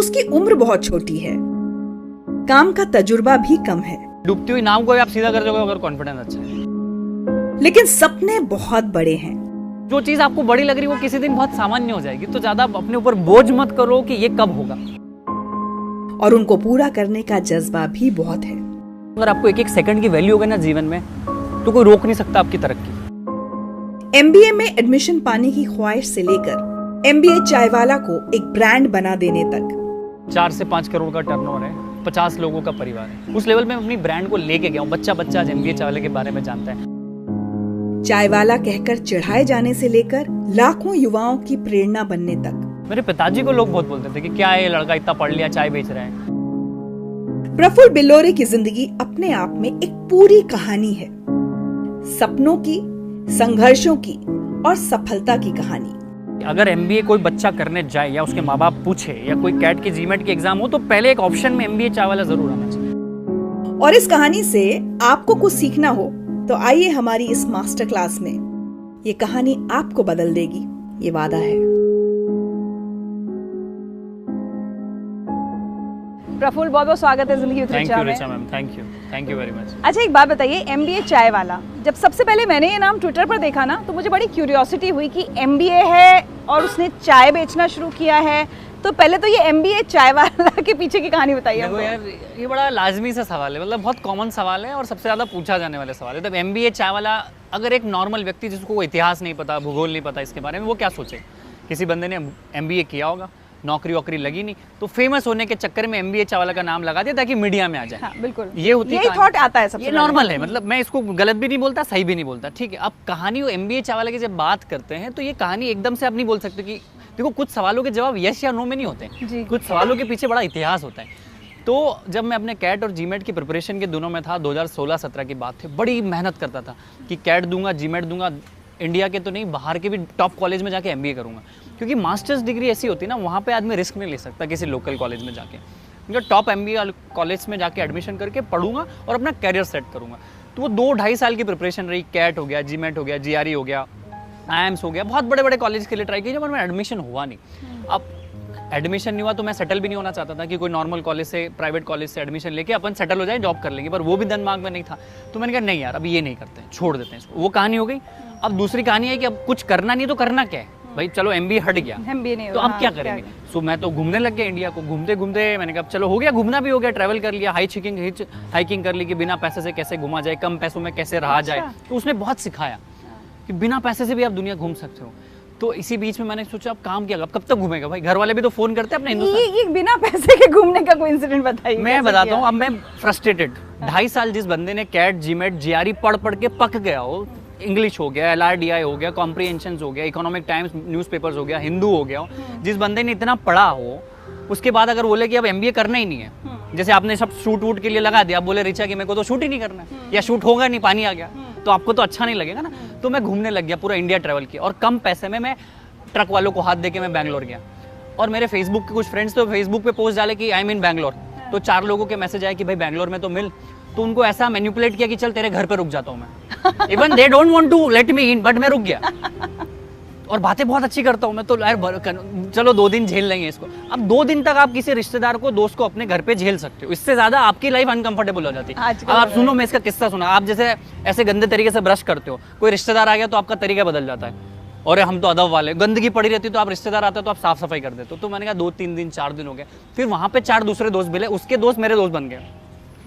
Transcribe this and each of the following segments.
उसकी उम्र बहुत छोटी है, काम का तजुर्बा भी कम है, डूबती हुई नाव को आप सीधा कर दोगे अगर कॉन्फिडेंस अच्छा है। लेकिन सपने बहुत बड़े हैं। जो चीज आपको बड़ी लग रही है वो किसी दिन बहुत सामान्य हो जाएगी, तो ज्यादा अपने ऊपर बोझ मत करो कि ये कब होगा। और उनको पूरा करने का जज्बा भी बहुत है। अगर आपको एक एक सेकंड की वैल्यू होगी ना जीवन में, तो कोई रोक नहीं सकता आपकी तरक्की। एमबीए में एडमिशन पाने की ख्वाहिश से लेकर एमबीए चायवाला को एक ब्रांड बना देने तक 4 से 5 करोड़ का टर्नओवर है, 50 लोगों का परिवार है। उस लेवल में अपनी ब्रांड को लेके गया हूँ। बच्चा बच्चा आज एमबीए चायवाला के बारे में जानता है। चायवाला कहकर चढ़ाए जाने से लेकर लाखों युवाओं की प्रेरणा बनने तक। मेरे पिताजी को लोग बहुत बोलते थे कि क्या है ये लड़का इतना पढ़ लिया चाय बेच रहा है। प्रफुल्ल बिल्लोरे की जिंदगी अपने आप में एक पूरी कहानी है, सपनों की, संघर्षों की और सफलता की कहानी। अगर एमबीए कोई बच्चा करने जाए या उसके माँ बाप पूछे या कोई कैट की जीमेट की एग्जाम हो, तो पहले एक ऑप्शन में एमबीए चायवाला जरूर आना चाहिए। और इस कहानी से आपको कुछ सीखना हो तो आइए हमारी इस मास्टर क्लास में। ये कहानी आपको बदल देगी, ये वादा है। प्रफुल्ल, बहुत बहुत स्वागत है जिंदगी उतरी चाह में। Ma'am, thank you very much. अच्छा, एक बात बताइए, एमबीए चायवाला, जब सबसे पहले मैंने ये नाम ट्विटर पर देखा ना, तो मुझे बड़ी क्यूरियोसिटी हुई कि एमबीए है और उसने चाय बेचना शुरू किया है। तो पहले तो ये एमबीए चायवाला के पीछे की कहानी बताइए। देखो यार, ये बड़ा लाजमी सा सवाल है, मतलब बहुत कॉमन सवाल है और सबसे ज़्यादा पूछा जाने वाले सवाल है। तब एमबीए चायवाला, अगर एक नॉर्मल व्यक्ति जिसको कोई इतिहास नहीं पता, भूगोल नहीं पता इसके बारे में, वो क्या सोचे? किसी बंदे ने एमबीए किया होगा, नौकरी वोकरी लगी नहीं, तो फेमस होने के चक्कर में एमबीए चायवाला का नाम लगा दिया ताकि मीडिया में आ जाए। हाँ, बिल्कुल ये होती है, यही थॉट आता है सबसे। ये नॉर्मल है, मतलब मैं इसको गलत भी नहीं बोलता, सही भी नहीं बोलता, ठीक है। अब कहानी एमबीए चायवाला की जब बात करते हैं तो ये कहानी एकदम से आप नहीं बोल सकते कि देखो, कुछ सवालों के जवाब यस या नो में नहीं होते हैं, कुछ सवालों के पीछे बड़ा इतिहास होता है। तो जब मैं अपने कैट और जीमेट की प्रिपरेशन के दोनों में था, 2016-17 की बात थी, बड़ी मेहनत करता था कि कैट दूंगा, जीमेट दूंगा, इंडिया के तो नहीं बाहर के भी टॉप कॉलेज में जाके एमबीए करूंगा। क्योंकि मास्टर्स डिग्री ऐसी होती है ना, वहाँ पे आदमी रिस्क नहीं ले सकता किसी लोकल कॉलेज में जाके। क्योंकि टॉप एमबीए कॉलेज में जाके एडमिशन करके पढ़ूंगा और अपना कैरियर सेट करूंगा। तो वो 2-2.5 साल की प्रिपरेशन रही। कैट हो गया, जीमेट हो गया, जीआरई हो गया, आईएम्स हो गया, बहुत बड़े बड़े कॉलेज के लिए ट्राई किया, जब मैं एडमिशन हुआ नहीं। अब एडमिशन नहीं हुआ तो मैं सेटल भी नहीं होना चाहता था कि कोई नॉर्मल कॉलेज से, प्राइवेट कॉलेज से एडमिशन लेके अपन सेटल हो जाए, जॉब कर लेंगे, पर वो भी दिमाग में नहीं था। तो मैंने कहा नहीं यार, अब ये नहीं करते हैं, छोड़ देते हैं इसको। वो कहानी हो गई। अब दूसरी कहानी है कि अब कुछ करना नहीं तो करना क्या है भाई, चलो एमबीए हट गया, एमबीए नहीं तो अब क्या करेंगे। सो मैं तो घूमने लग गया इंडिया को। घूमते घूमते मैंने कहा चलो हो गया, घूमना भी हो गया, ट्रैवल कर लिया, हाइकिंग कर ली कि बिना पैसे से कैसे घूमा जाए, कम पैसों में कैसे रहा जाए। तो उसने बहुत सिखाया कि बिना पैसे से भी आप दुनिया घूम सकते हो। तो इसी बीच में मैंने सोचा अब काम क्या, कब तक घूमेगा भाई, घर वाले भी तो फोन करते हैं अपने हिंदुस्तान। ये बिना पैसे के घूमने का कोई इंसिडेंट बताइए। मैं बताता हूँ, अब मैं फ्रस्ट्रेटेड, 2.5 साल जिस बंदे ने कैट, जीमेट, जीआरई पढ़ के पक गया हो, इंग्लिश हो गया, एलआरडीआई हो गया, कॉम्प्रिहेंशन हो गया, इकोनॉमिक टाइम्स न्यूज़पेपर्स हो गया, हिंदू हो गया हो, जिस बंदे ने इतना पढ़ा हो, उसके बाद अगर बोले कि अब एमबीए करना ही नहीं है, जैसे आपने सब शूट वूट के लिए लगा दिया, आप बोले रिचा कि मेरे को तो शूट ही नहीं करना है, या शूट होगा नहीं, पानी आ गया, तो आपको तो अच्छा नहीं लगेगा ना। तो मैं घूमने लग गया, पूरा इंडिया ट्रैवल किया, और कम पैसे में मैं ट्रक वालों को हाथ देके मैं बैंगलोर गया। और मेरे फेसबुक के कुछ फ्रेंड्स तो फेसबुक पे पोस्ट डाले कि आई एम इन बैंगलोर, तो 4 लोगों के मैसेज आए कि भाई बैंगलोर में तो मिल। तो उनको ऐसा मैनिपुलेट किया कि चल तेरे घर पे रुक जाता हूँ मैं। Even they don't want to let me in, but मैं रुक गया। और बातें बहुत अच्छी करता हूँ मैं, तो यार चलो 2 दिन झेल लेंगे इसको। अब 2 दिन तक आप किसी रिश्तेदार को, दोस्त को अपने घर पे झेल सकते हो, इससे ज्यादा आपकी लाइफ अनकंफर्टेबल हो जाती है। अब आप सुनो, मैं इसका किस्सा सुना। आप जैसे ऐसे गंदे तरीके से ब्रश करते हो, कोई रिश्तेदार आ गया तो आपका तरीका बदल जाता है, और हम तो अदब वाले, गंदगी पड़ी रहती तो आप रिश्तेदार आते तो आप साफ सफाई कर देते हो। तो मैंने कहा 2-3 दिन 4 दिन हो गए, फिर वहां पे 4 दूसरे दोस्त मिले, उसके दोस्त मेरे दोस्त बन गए,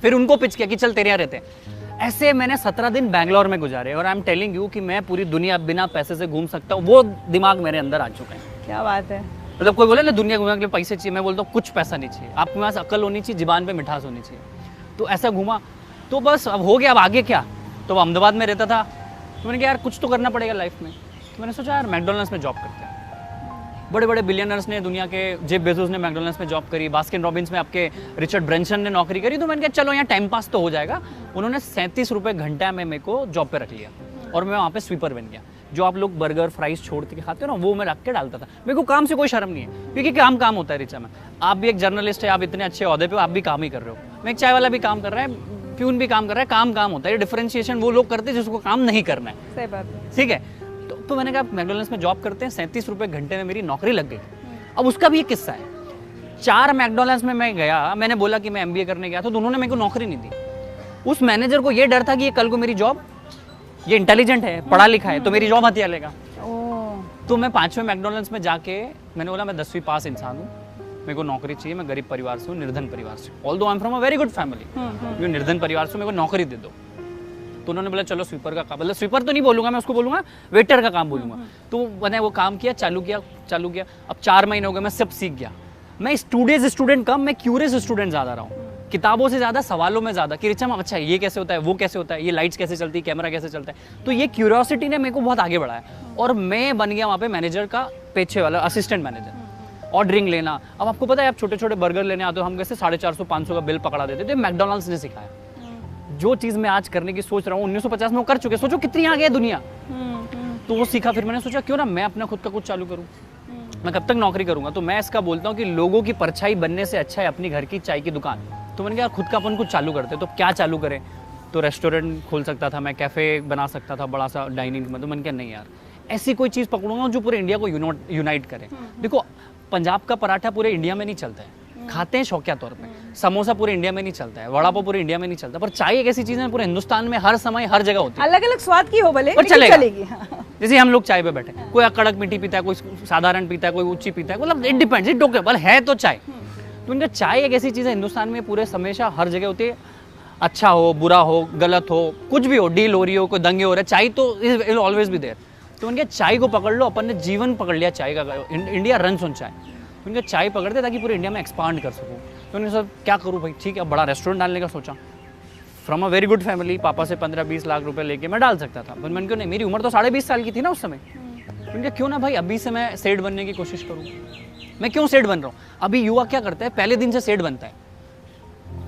फिर उनको पिच किया कि चल तेरे यहाँ रहते हैं। ऐसे मैंने 17 दिन बैंगलोर में गुजारे, और आई एम टेलिंग यू कि मैं पूरी दुनिया बिना पैसे से घूम सकता हूँ, वो दिमाग मेरे अंदर आ चुका है। क्या बात है। मतलब कोई बोले ना दुनिया घूमने के लिए पैसे चाहिए, मैं बोलता हूँ कुछ पैसा नहीं चाहिए, आपके पास अकल होनी चाहिए, जुबान पे मिठास होनी चाहिए। तो ऐसा घूमा, तो बस अब हो गया, अब आगे क्या। तो अहमदाबाद में रहता था, तो मैंने कहा यार कुछ तो करना पड़ेगा लाइफ में। तो मैंने सोचा यार मैकडोनल्ड्स में जॉब करते हैं। बड़े बड़े बिलियनर्स ने, दुनिया के जेफ बेजोस ने मैकडोनल्ड्स में जॉब करी, बास्किन रॉबिन्स में आपके रिचर्ड ब्रेंसन ने नौकरी करी। तो मैंने कहा चलो यहाँ टाइम पास तो हो जाएगा। उन्होंने 37 रुपये घंटा में मेरे को जॉब पे रख लिया, और मैं वहाँ पे स्वीपर बन गया। जो आप लोग बर्गर फ्राइज छोड़ के खाते हो ना, वो मैं रख के डालता था। मेरे को काम से कोई शर्म नहीं है, क्योंकि काम होता है रिचा में। आप भी एक जर्नलिस्ट है, आप इतने अच्छे ओहदे पे, आप भी काम ही कर रहे हो। मैं एक चाय वाला भी काम कर रहा है, प्यून भी काम कर रहा है, काम होता है। डिफरेंशिएशन वो लोग करते हैं जिसको काम नहीं करना है। सही बात है। ठीक है, तो मैंने कहा मैकडोनल्ड्स में जॉब करते हैं, 37 रुपये घंटे में मेरी नौकरी लग गई। अब उसका भी एक किस्सा है। 4 मैकडॉनल्ड्स में मैं गया, मैंने बोला कि मैं एमबीए करने गया, तो उन्होंने मेरे को नौकरी नहीं दी। उस मैनेजर को ये डर था कि ये कल को मेरी जॉब, ये इंटेलिजेंट है, पढ़ा लिखा है, तो मेरी जॉब हथिया लेगा। तो मैं 5वें मैकडॉनल्ड्स में जाके मैंने बोला मैं 10वीं पास इंसान हूँ, मेरे को नौकरी चाहिए, मैं गरीब परिवार से हूँ, निर्धन परिवार से, although I am from a very good family, मैं निर्धन परिवार से, मेरे को नौकरी दे दो। तो उन्होंने बोला चलो स्वीपर का काम, मतलब स्वीपर तो नहीं बोलूंगा मैं, उसको बोलूंगा वेटर का काम बोलूंगा। तो मैंने वो काम किया, चालू किया। अब 4 महीने हो गए, मैं सब सीख गया। मैं स्टूडेंट कम, मैं क्यूरियस स्टूडेंट ज़्यादा रहा हूँ, किताबों से ज़्यादा सवालों में ज़्यादा कि रिचा अच्छा ये कैसे होता है, वो कैसे होता है, ये लाइट्स कैसे चलती है, कैमरा कैसे चलता है। तो ये क्यूरियोसिटी ने मेरे को बहुत आगे बढ़ाया और मैं बन गया वहाँ पे मैनेजर का पेछे वाला, असिस्टेंट मैनेजर। ऑर्डरिंग लेना, अब आपको पता है आप छोटे छोटे बर्गर लेने आते हो, हम कैसे 450-500 का बिल पकड़ा देते थे, मैकडॉनल्ड्स ने सिखाया। जो चीज़ मैं आज करने की सोच रहा हूँ 1950 में वो कर चुके, सोचो कितनी आगे है दुनिया। तो वो सीखा, फिर मैंने सोचा क्यों ना मैं अपना खुद का कुछ चालू करूँ, मैं कब तक नौकरी करूँगा। तो मैं इसका बोलता हूँ कि लोगों की परछाई बनने से अच्छा है अपनी घर की चाय की दुकान। तो मैंने कहा खुद का अपन कुछ चालू करते, तो क्या चालू करें। तो रेस्टोरेंट खोल सकता था मैं, कैफ़े बना सकता था बड़ा सा डाइनिंग में। तो मैंने कहा नहीं यार, ऐसी कोई चीज़ पकड़ूंगा जो पूरे इंडिया को यूनाइट करे। देखो पंजाब का पराठा पूरे इंडिया में नहीं चलता है, खाते हैं शौकिया तौर पे, समोसा पूरे इंडिया में नहीं चलता है, वड़ा पाव पूरे इंडिया में नहीं चलता, पर चाय एक ऐसी चीज़ है पूरे हिंदुस्तान में हर समय हर जगह होती है। अलग अलग स्वाद की हो भले, और लेकिन चलेगी। जैसे हम लोग चाय पे बैठे, कोई कड़क मीठी पीता है, कोई साधारण पीता है, कोई ऊंची पीता है, मतलब इट डिपेंड्स, इट डोकेबल है तो चाय। तो उनका चाय एक ऐसी चीज़ है हिंदुस्तान में पूरे हमेशा हर जगह होती है, अच्छा हो बुरा हो गलत हो कुछ भी हो, डील हो रही हो, कोई दंगे हो रहे, चाय तो इज ऑलवेज भी देयर। तो उनके चाय को पकड़ लो, अपन ने जीवन पकड़ लिया चाय का, इंडिया रन्स ऑन चाय। उनके चाय पकड़ते ताकि पूरे इंडिया में एक्सपांड कर सकूँ। तो उन्होंने सोचा क्या करूँ भाई, ठीक है बड़ा रेस्टोरेंट डालने का सोचा। From a very good family, पापा से 15-20 लाख रुपए लेके मैं डाल सकता था, पर मैंने क्यों नहीं, मेरी उम्र तो 20.5 साल की थी ना उस समय। उनके क्यों ना भाई अभी से मैं सेठ बनने की कोशिश करूँ। मैं क्यों सेठ बन रहा हूँ, अभी युवा क्या करता है पहले दिन से सेठ बनता है,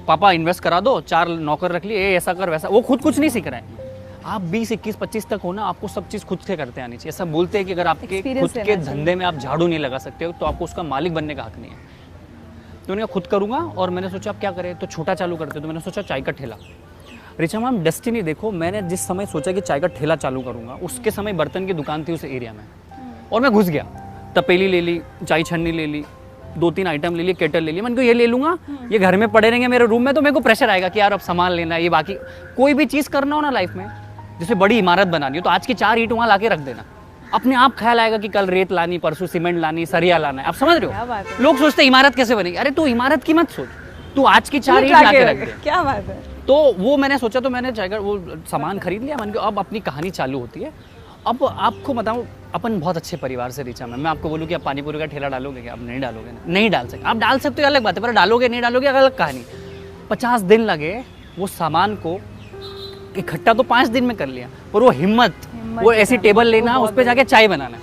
पापा इन्वेस्ट करा दो, 4 नौकर रख लिए, ऐसा कर वैसा, वो खुद कुछ नहीं सीख रहा है। आप 20, 21, 25 तक हो ना, आपको सब चीज़ खुद से करते आनी चाहिए। ऐसा बोलते हैं कि अगर आपके खुद के धंधे में आप झाड़ू नहीं लगा सकते हो तो आपको उसका मालिक बनने का हक नहीं है। तो उन्होंने खुद करूँगा, और मैंने सोचा आप क्या करें, तो छोटा चालू करते। तो मैंने सोचा चाय का ठेला। रिचा मैम डेस्टिनी देखो, मैंने जिस समय सोचा कि चाय का ठेला चालू करूँगा उसके समय बर्तन की दुकान थी उस एरिया में, और मैं घुस गया। तपेली ले ली, चाय छन्नी ले ली, 2-3 आइटम ले लिए, केटल ले लिया। मैंने कहा ये ले लूँगा, ये घर में पड़े रहेंगे मेरे रूम में, तो मेरे को प्रेशर आएगा कि यार अब सामान लेना है, ये बाकी कोई भी चीज़ करना हो ना लाइफ में, जैसे बड़ी इमारत बनानी हो तो आज की 4 ईंट वहाँ ला के रख देना, अपने आप ख्याल आएगा कि कल रेत लानी, परसों सीमेंट लानी, सरिया लाना है। आप समझ रहे हो, लोग सोचते हैं इमारत कैसे बनेगी, अरे तू इमारत की मत सोच, तू आज की 4 ईंट ला के रख दे। क्या बात है। तो वो मैंने सोचा, तो मैंने चाय का वो सामान खरीद लिया। मैंने कहा अब अपनी कहानी चालू होती है। अब आपको बताऊं, अपन बहुत अच्छे परिवार से रिचा मैं आपको बोलूँ कि आप पानी पूरी का ठेला डालोगे क्या, अब नहीं डालोगे ना, नहीं डाल सकते। आप डाल सकते हो अलग बात है, पर डालोगे नहीं डालोगे अलग कहानी। 50 दिन लगे वो सामान को इकट्ठा, तो 5 दिन में कर लिया, पर वो हिम्मत वो ऐसी टेबल लेना, उस पर जाके चाय बनाना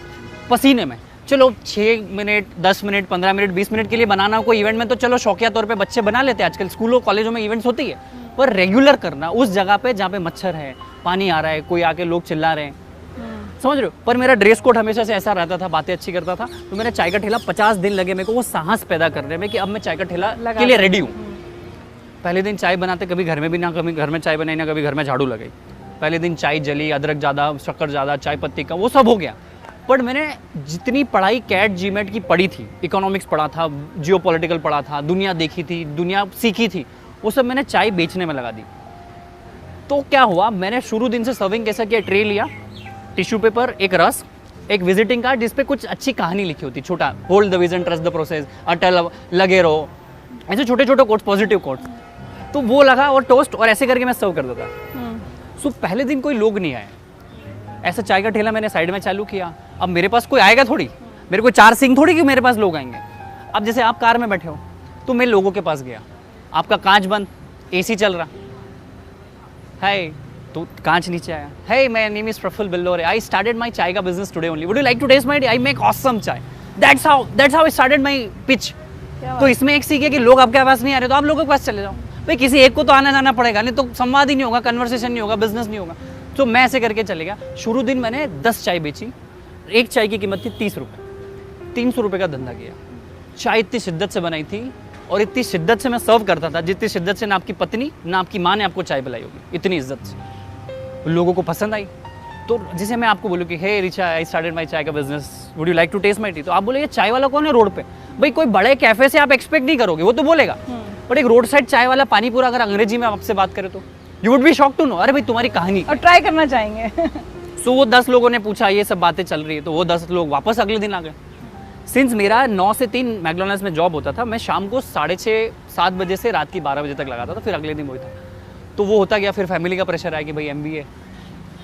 पसीने में। चलो 6 मिनट 10 मिनट 15 मिनट 20 मिनट के लिए बनाना कोई इवेंट में, तो चलो शौकिया तौर पे बच्चे बना लेते हैं, आजकल स्कूलों कॉलेजों में इवेंट्स होती है, पर रेगुलर करना उस जगह पे जहाँ पे मच्छर है, पानी आ रहा है, कोई आके लोग चिल्ला रहे हैं, समझ रहे हो। पर मेरा ड्रेस कोड हमेशा से ऐसा रहता था, बातें अच्छी करता था। तो मैंने चाय का ठेला 50 दिन लगे मेरे को वो साहस पैदा करने में कि अब मैं चाय का ठेला के लिए रेडी हूँ। पहले दिन चाय बनाते, कभी घर में भी ना, कभी घर में चाय बनाई ना, कभी घर में झाड़ू लगाई। पहले दिन चाय जली, अदरक ज़्यादा, शक्कर ज़्यादा, चाय पत्ती का, वो सब हो गया। पर मैंने जितनी पढ़ाई कैट जीमेट की पढ़ी थी, इकोनॉमिक्स पढ़ा था, जियोपॉलिटिकल पढ़ा था, दुनिया देखी थी, दुनिया सीखी थी, वो सब मैंने चाय बेचने में लगा दी। तो क्या हुआ, मैंने शुरू दिन से सर्विंग कैसा किया, ट्रे लिया, टिश्यू पेपर, एक रस, एक विजिटिंग कार्ड जिस पे कुछ अच्छी कहानी लिखी होती, छोटा, hold the vision, trust the process, अटल, लगे रहो, ऐसे छोटे छोटे कोट्स, पॉजिटिव कोट्स, तो वो लगा, और टोस्ट, और ऐसे करके मैं सर्व कर देता। सो पहले दिन कोई लोग नहीं आए, ऐसा चाय का ठेला मैंने साइड में चालू किया। अब मेरे पास कोई आएगा थोड़ी, मेरे को 4 सिंह थोड़ी कि मेरे पास लोग आएंगे। अब जैसे आप कार में बैठे हो, तो मैं लोगों के पास गया, आपका कांच बंद, एसी चल रहा है, तो कांच नीचे आया, hey my name is Praful Billore, I started my चाय का business today only, would you like to taste my tea? I make awesome चाय, that's how I started my pitch। तो इसमें एक सीखे कि लोग आपके पास नहीं आ रहे तो आप लोगों के पास चले जाओ भाई, किसी एक को तो आना जाना पड़ेगा, नहीं तो संवाद ही नहीं होगा, कन्वर्सेशन नहीं होगा, बिजनेस नहीं होगा। तो मैं ऐसे करके चले गया। शुरू दिन मैंने 10 चाय बेची, एक चाय की कीमत थी 30 रुपये, 300 रुपये का धंधा किया। चाय इतनी शिद्दत से बनाई थी और इतनी शिद्दत से मैं सर्व करता था जितनी शिद्दत से ना आपकी पत्नी ना आपकी माँ ने आपको चाय पिलाई होगी, इतनी इज्जत से। लोगों को पसंद आई, तो जैसे मैं आपको बोलूँ कि हे Richa, I started my chai का business, would you like to taste my tea, तो आप बोले ये चाय वाला कौन है रोड पे? भाई कोई बड़े कैफे से आप एक्सपेक्ट नहीं करोगे, वो तो बोलेगा, बट एक रोड साइड चाय वाला पानीपुरा अगर अंग्रेजी में आपसे बात करे तो you would be shock to know, अरे भाई तुम्हारी कहानी और ट्राई करना चाहेंगे। सो वो 10 लोगों ने पूछा, ये सब बातें चल रही है, तो वो 10 लोग वापस अगले दिन आ गए। सिंस मेरा 9 से 3 मैकडोनल्ड्स में जॉब होता था, मैं शाम को 6:30-7 बजे से रात की 12 बजे तक लगाता था, फिर अगले दिन वही था। तो वो होता गया, फिर फैमिली का प्रेशर आया कि भाई MBA,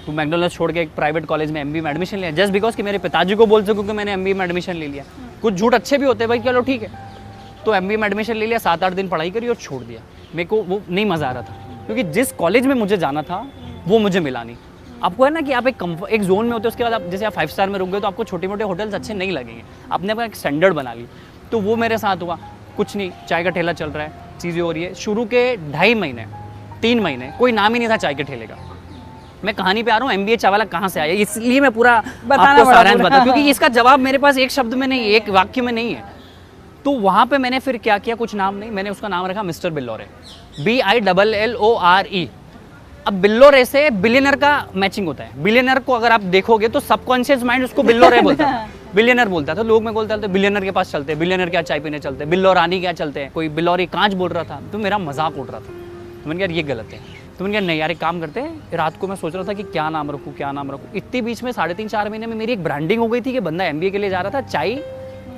तो मैकडोनल्ड्स छोड़ के एक प्राइवेट कॉलेज में MBA में एडमिशन लिया, जस्ट बिकॉज कि मेरे पिताजी को बोल सकूँ कि मैंने MBA में एडमिशन ले लिया। कुछ झूठ अच्छे भी होते हैं भाई, चलो ठीक है। तो MBA में एडमिशन ले लिया, 7-8 दिन पढ़ाई करी और छोड़ दिया। मेरे को वो नहीं मज़ा आ रहा था, क्योंकि जिस कॉलेज में मुझे जाना था वो मुझे मिला नहीं। आपको है ना कि आप एक जोन में होते हो, उसके बाद आप जैसे आप 5 स्टार में रुक गए तो आपको छोटे मोटे होटल्स अच्छे नहीं लगेंगे, आपने अपना एक स्टैंडर्ड बना ली। तो वो मेरे साथ हुआ। कुछ नहीं, चाय का ठेला चल रहा है, चीज़ें हो रही है। शुरू के 2.5 महीने 3 महीने कोई नाम ही नहीं था चाय के ठेले का। मैं कहानी पे आ रहा हूँ, MBA चाय वाला कहाँ से आया, इसलिए मैं पूरा आपको सारांश बता, क्योंकि इसका जवाब मेरे पास एक शब्द में नहीं, एक वाक्य में नहीं है। तो वहाँ पे मैंने फिर क्या किया, कुछ नाम नहीं, मैंने उसका नाम रखा मिस्टर बिल्लोरे, BILLORE। अब बिल्लोरे से बिलियनर का मैचिंग होता है। बिलियनर को अगर आप देखोगे तो सबकॉन्शियस माइंड उसको बिल्लोरे बोलता है, बिलियनर बोलता था। लोग मैं बोलता था बिलियनर के पास चलते हैं, बिलियनर क्या चाय पीने चलते हैं, बिल्लोरानी क्या चलते हैं, कोई बिल्लोरी कांच बोल रहा था, तो मेरा मजाक उड़ रहा था। तो मैंने कहा ये गलत है। तो मैंने कहा नहीं यार, एक काम करते हैं। रात को मैं सोच रहा था कि क्या नाम रखूँ, क्या नाम रखूँ। इतने बीच में 3.5-4 महीने में मेरी एक ब्रांडिंग हो गई थी कि बंदा MBA के लिए जा रहा था, चाय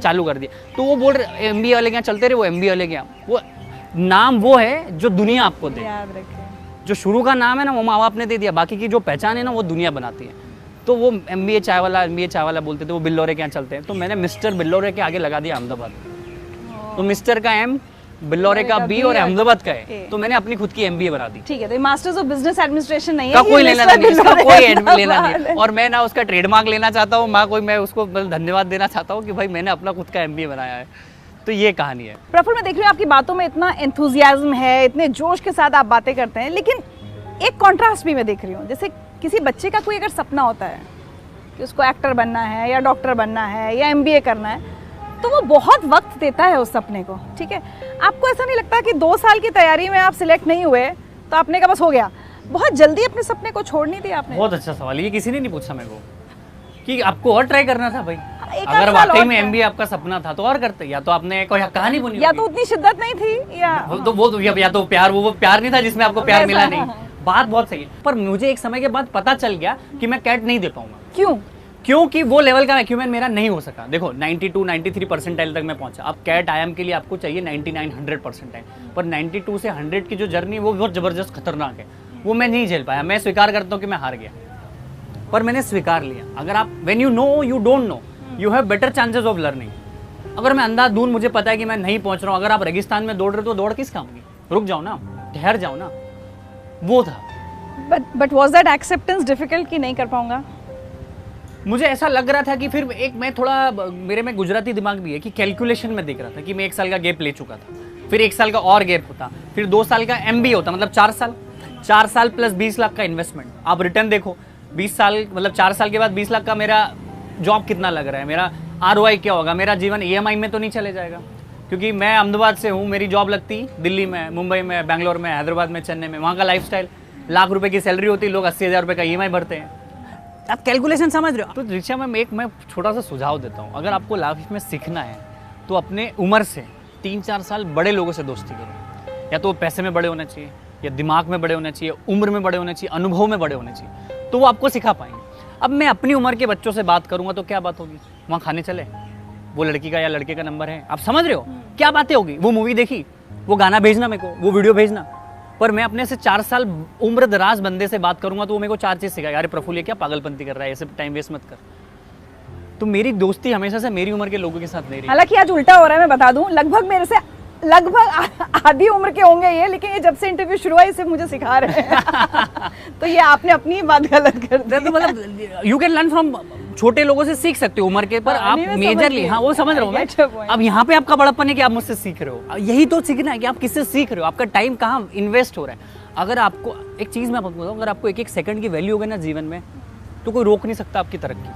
चालू कर दिया। तो वो बोल रहे MBA वाले क्या चलते रहे, वो MBA वाले क्या। वो नाम वो है जो दुनिया आपको दे, याद रखें। जो शुरू का नाम है ना वो माँ बाप ने दे दिया, बाकी की जो पहचान है ना वो दुनिया बनाती है। तो वो MBA चाय वाला बोलते थे, वो बिल्लोरे क्या चलते हैं। तो मैंने मिस्टर बिल्लोरे के आगे लगा दिया अहमदाबाद। तो मिस्टर का M, बिल्लोरे का B और अहमदाबाद का है। तो मैंने अपनी खुद की MBA बना दी। ठीक है, तो मास्टर्स ऑफ बिजनेस एडमिनिस्ट्रेशन नहीं है, का कोई लेना नहीं, इसका कोई लेना नहीं। और मैं ना उसका ट्रेडमार्क लेना चाहता हूँ, मैं उसको धन्यवाद देना चाहता हूँ कि भाई मैंने अपना खुद का MBA बनाया है। तो ये कहानी है। प्रफुल्ल, मैं देख रही हूँ आपकी बातों में इतना एंथुजियाज्म है, इतने जोश के साथ आप बातें करते हैं, लेकिन एक कॉन्ट्रास्ट भी मैं देख रही हूँ। जैसे किसी बच्चे का कोई अगर सपना होता है कि उसको एक्टर बनना है या डॉक्टर बनना है या MBA करना है, तो वो बहुत वक्त देता है उस सपने को, ठीक है। आपको ऐसा नहीं लगता कि 2 साल की तैयारी में आप सिलेक्ट नहीं हुए तो आपने कहा बस हो गया, बहुत जल्दी अपने सपने को छोड़ नहीं दिया आपने? बहुत अच्छा सवाल, ये किसी ने नहीं पूछा मेरे को कि आपको और ट्राई करना था भाई। एक अगर साल वाकई और में क्या? MBA आपका सपना था तो और करते, या तो आपने कोई कहानी बुनी या तो उतनी शिद्दत नहीं थी, या या तो प्यार, वो प्यार नहीं था जिसमें आपको प्यार मिला नहीं। बात बहुत सही है, पर मुझे एक समय के बाद पता चल गया कि मैं कैट नहीं दे पाऊंगा। क्यों? क्योंकि वो लेवल का एक्यूमेंट मेरा नहीं हो सका। देखो 92-93 परसेंटाइल तक मैं पहुंचा। अब कैट IIM के लिए आपको चाहिए 99-100 परसेंटाइल, पर 92 से 100 की जो जर्नी वो बहुत जबरदस्त खतरनाक है, वो मैं नहीं झेल पाया। मैं स्वीकार करता हूँ कि मैं हार गया, पर मैंने स्वीकार लिया। अगर आप when you know you don't know, you have better chances of learning. अगर मैं अंधाधुंध मुझे पता है कि मैं नहीं पहुंच रहा हूँ, अगर आप रेगिस्तान में दौड़ रहे हो तो दौड़ किस काम की, रुक जाओ ना, ठहर जाओ ना। वो था। But was that acceptance difficult कि नहीं कर पाऊंगा? मुझे ऐसा लग रहा था कि फिर एक मैं थोड़ा, मेरे में गुजराती दिमाग भी है कि कैलकुलेशन में देख रहा था कि मैं 1 साल का गैप ले चुका था, फिर 1 साल का और गैप होता, फिर 2 साल का MBA होता, मतलब 4 साल प्लस 20 लाख का इन्वेस्टमेंट। आप रिटर्न देखो, 20 साल मतलब 4 साल के बाद 20 लाख का मेरा जॉब कितना लग रहा है, मेरा ROI क्या होगा, मेरा जीवन EMI में तो नहीं चले जाएगा। क्योंकि मैं अहमदाबाद से हूँ, मेरी जॉब लगती दिल्ली में, मुंबई में, बैंगलोर में, हैदराबाद में, चेन्नई में। वहाँ का लाइफस्टाइल, लाख रुपए की सैलरी होती, लोग 80,000 रुपये का EMI भरते हैं। आप कैलकुलेशन समझ रहे हो? तो रिचा मैं छोटा सा सुझाव देता हूँ, अगर आपको लाइफ में सीखना है तो अपने उम्र से 3-4 साल बड़े लोगों से दोस्ती करो। या तो वो पैसे में बड़े होने चाहिए, या दिमाग में बड़े होने चाहिए, उम्र में बड़े होने चाहिए, अनुभव में बड़े होने चाहिए, तो वो आपको सिखा पाएंगे। अब मैं अपनी उम्र के बच्चों से बात करूंगा तो क्या बात होगी, वहाँ खाने चले, वो लड़की का या लड़के का नंबर है, आप समझ रहे हो क्या बातें होगी, वो मूवी देखी, वो गाना भेजना मेरे को, वो वीडियो भेजना। पर मैं अपने से 4 साल उम्र दराज बंदे से बात करूंगा तो वो मेरे को 4 चीज़ सिखाएगा। अरे प्रफुल्ल ये क्या पागलपंती कर रहा है, ऐसे टाइम वेस्ट मत कर। तो मेरी दोस्ती हमेशा से मेरी उम्र के लोगों के साथ नहीं रही। हालांकि आज उल्टा हो रहा है, मैं बता दूं, लगभग मेरे से आधी उम्र के होंगे ये, लेकिन ये जब से इंटरव्यू शुरू हुआ सिर्फ मुझे सिखा रहे हैं। तो ये आपने अपनी बात गलत कर दी। तो मतलब यू कैन लर्न फ्रॉम, छोटे लोगों से सीख सकते हो उम्र के, पर आप मेजरली, हाँ वो समझ रहा हूँ मैं। अब यहाँ पे आपका बड़प्पन है कि आप मुझसे सीख रहे हो, यही तो सीखना है कि आप किससे सीख रहे हो, आपका टाइम कहाँ इन्वेस्ट हो रहा है। अगर आपको एक चीज़ मैं आपको बताऊँ, अगर आपको 1-1 सेकंड की वैल्यू होगी ना जीवन में, तो कोई रोक नहीं सकता आपकी तरक्की।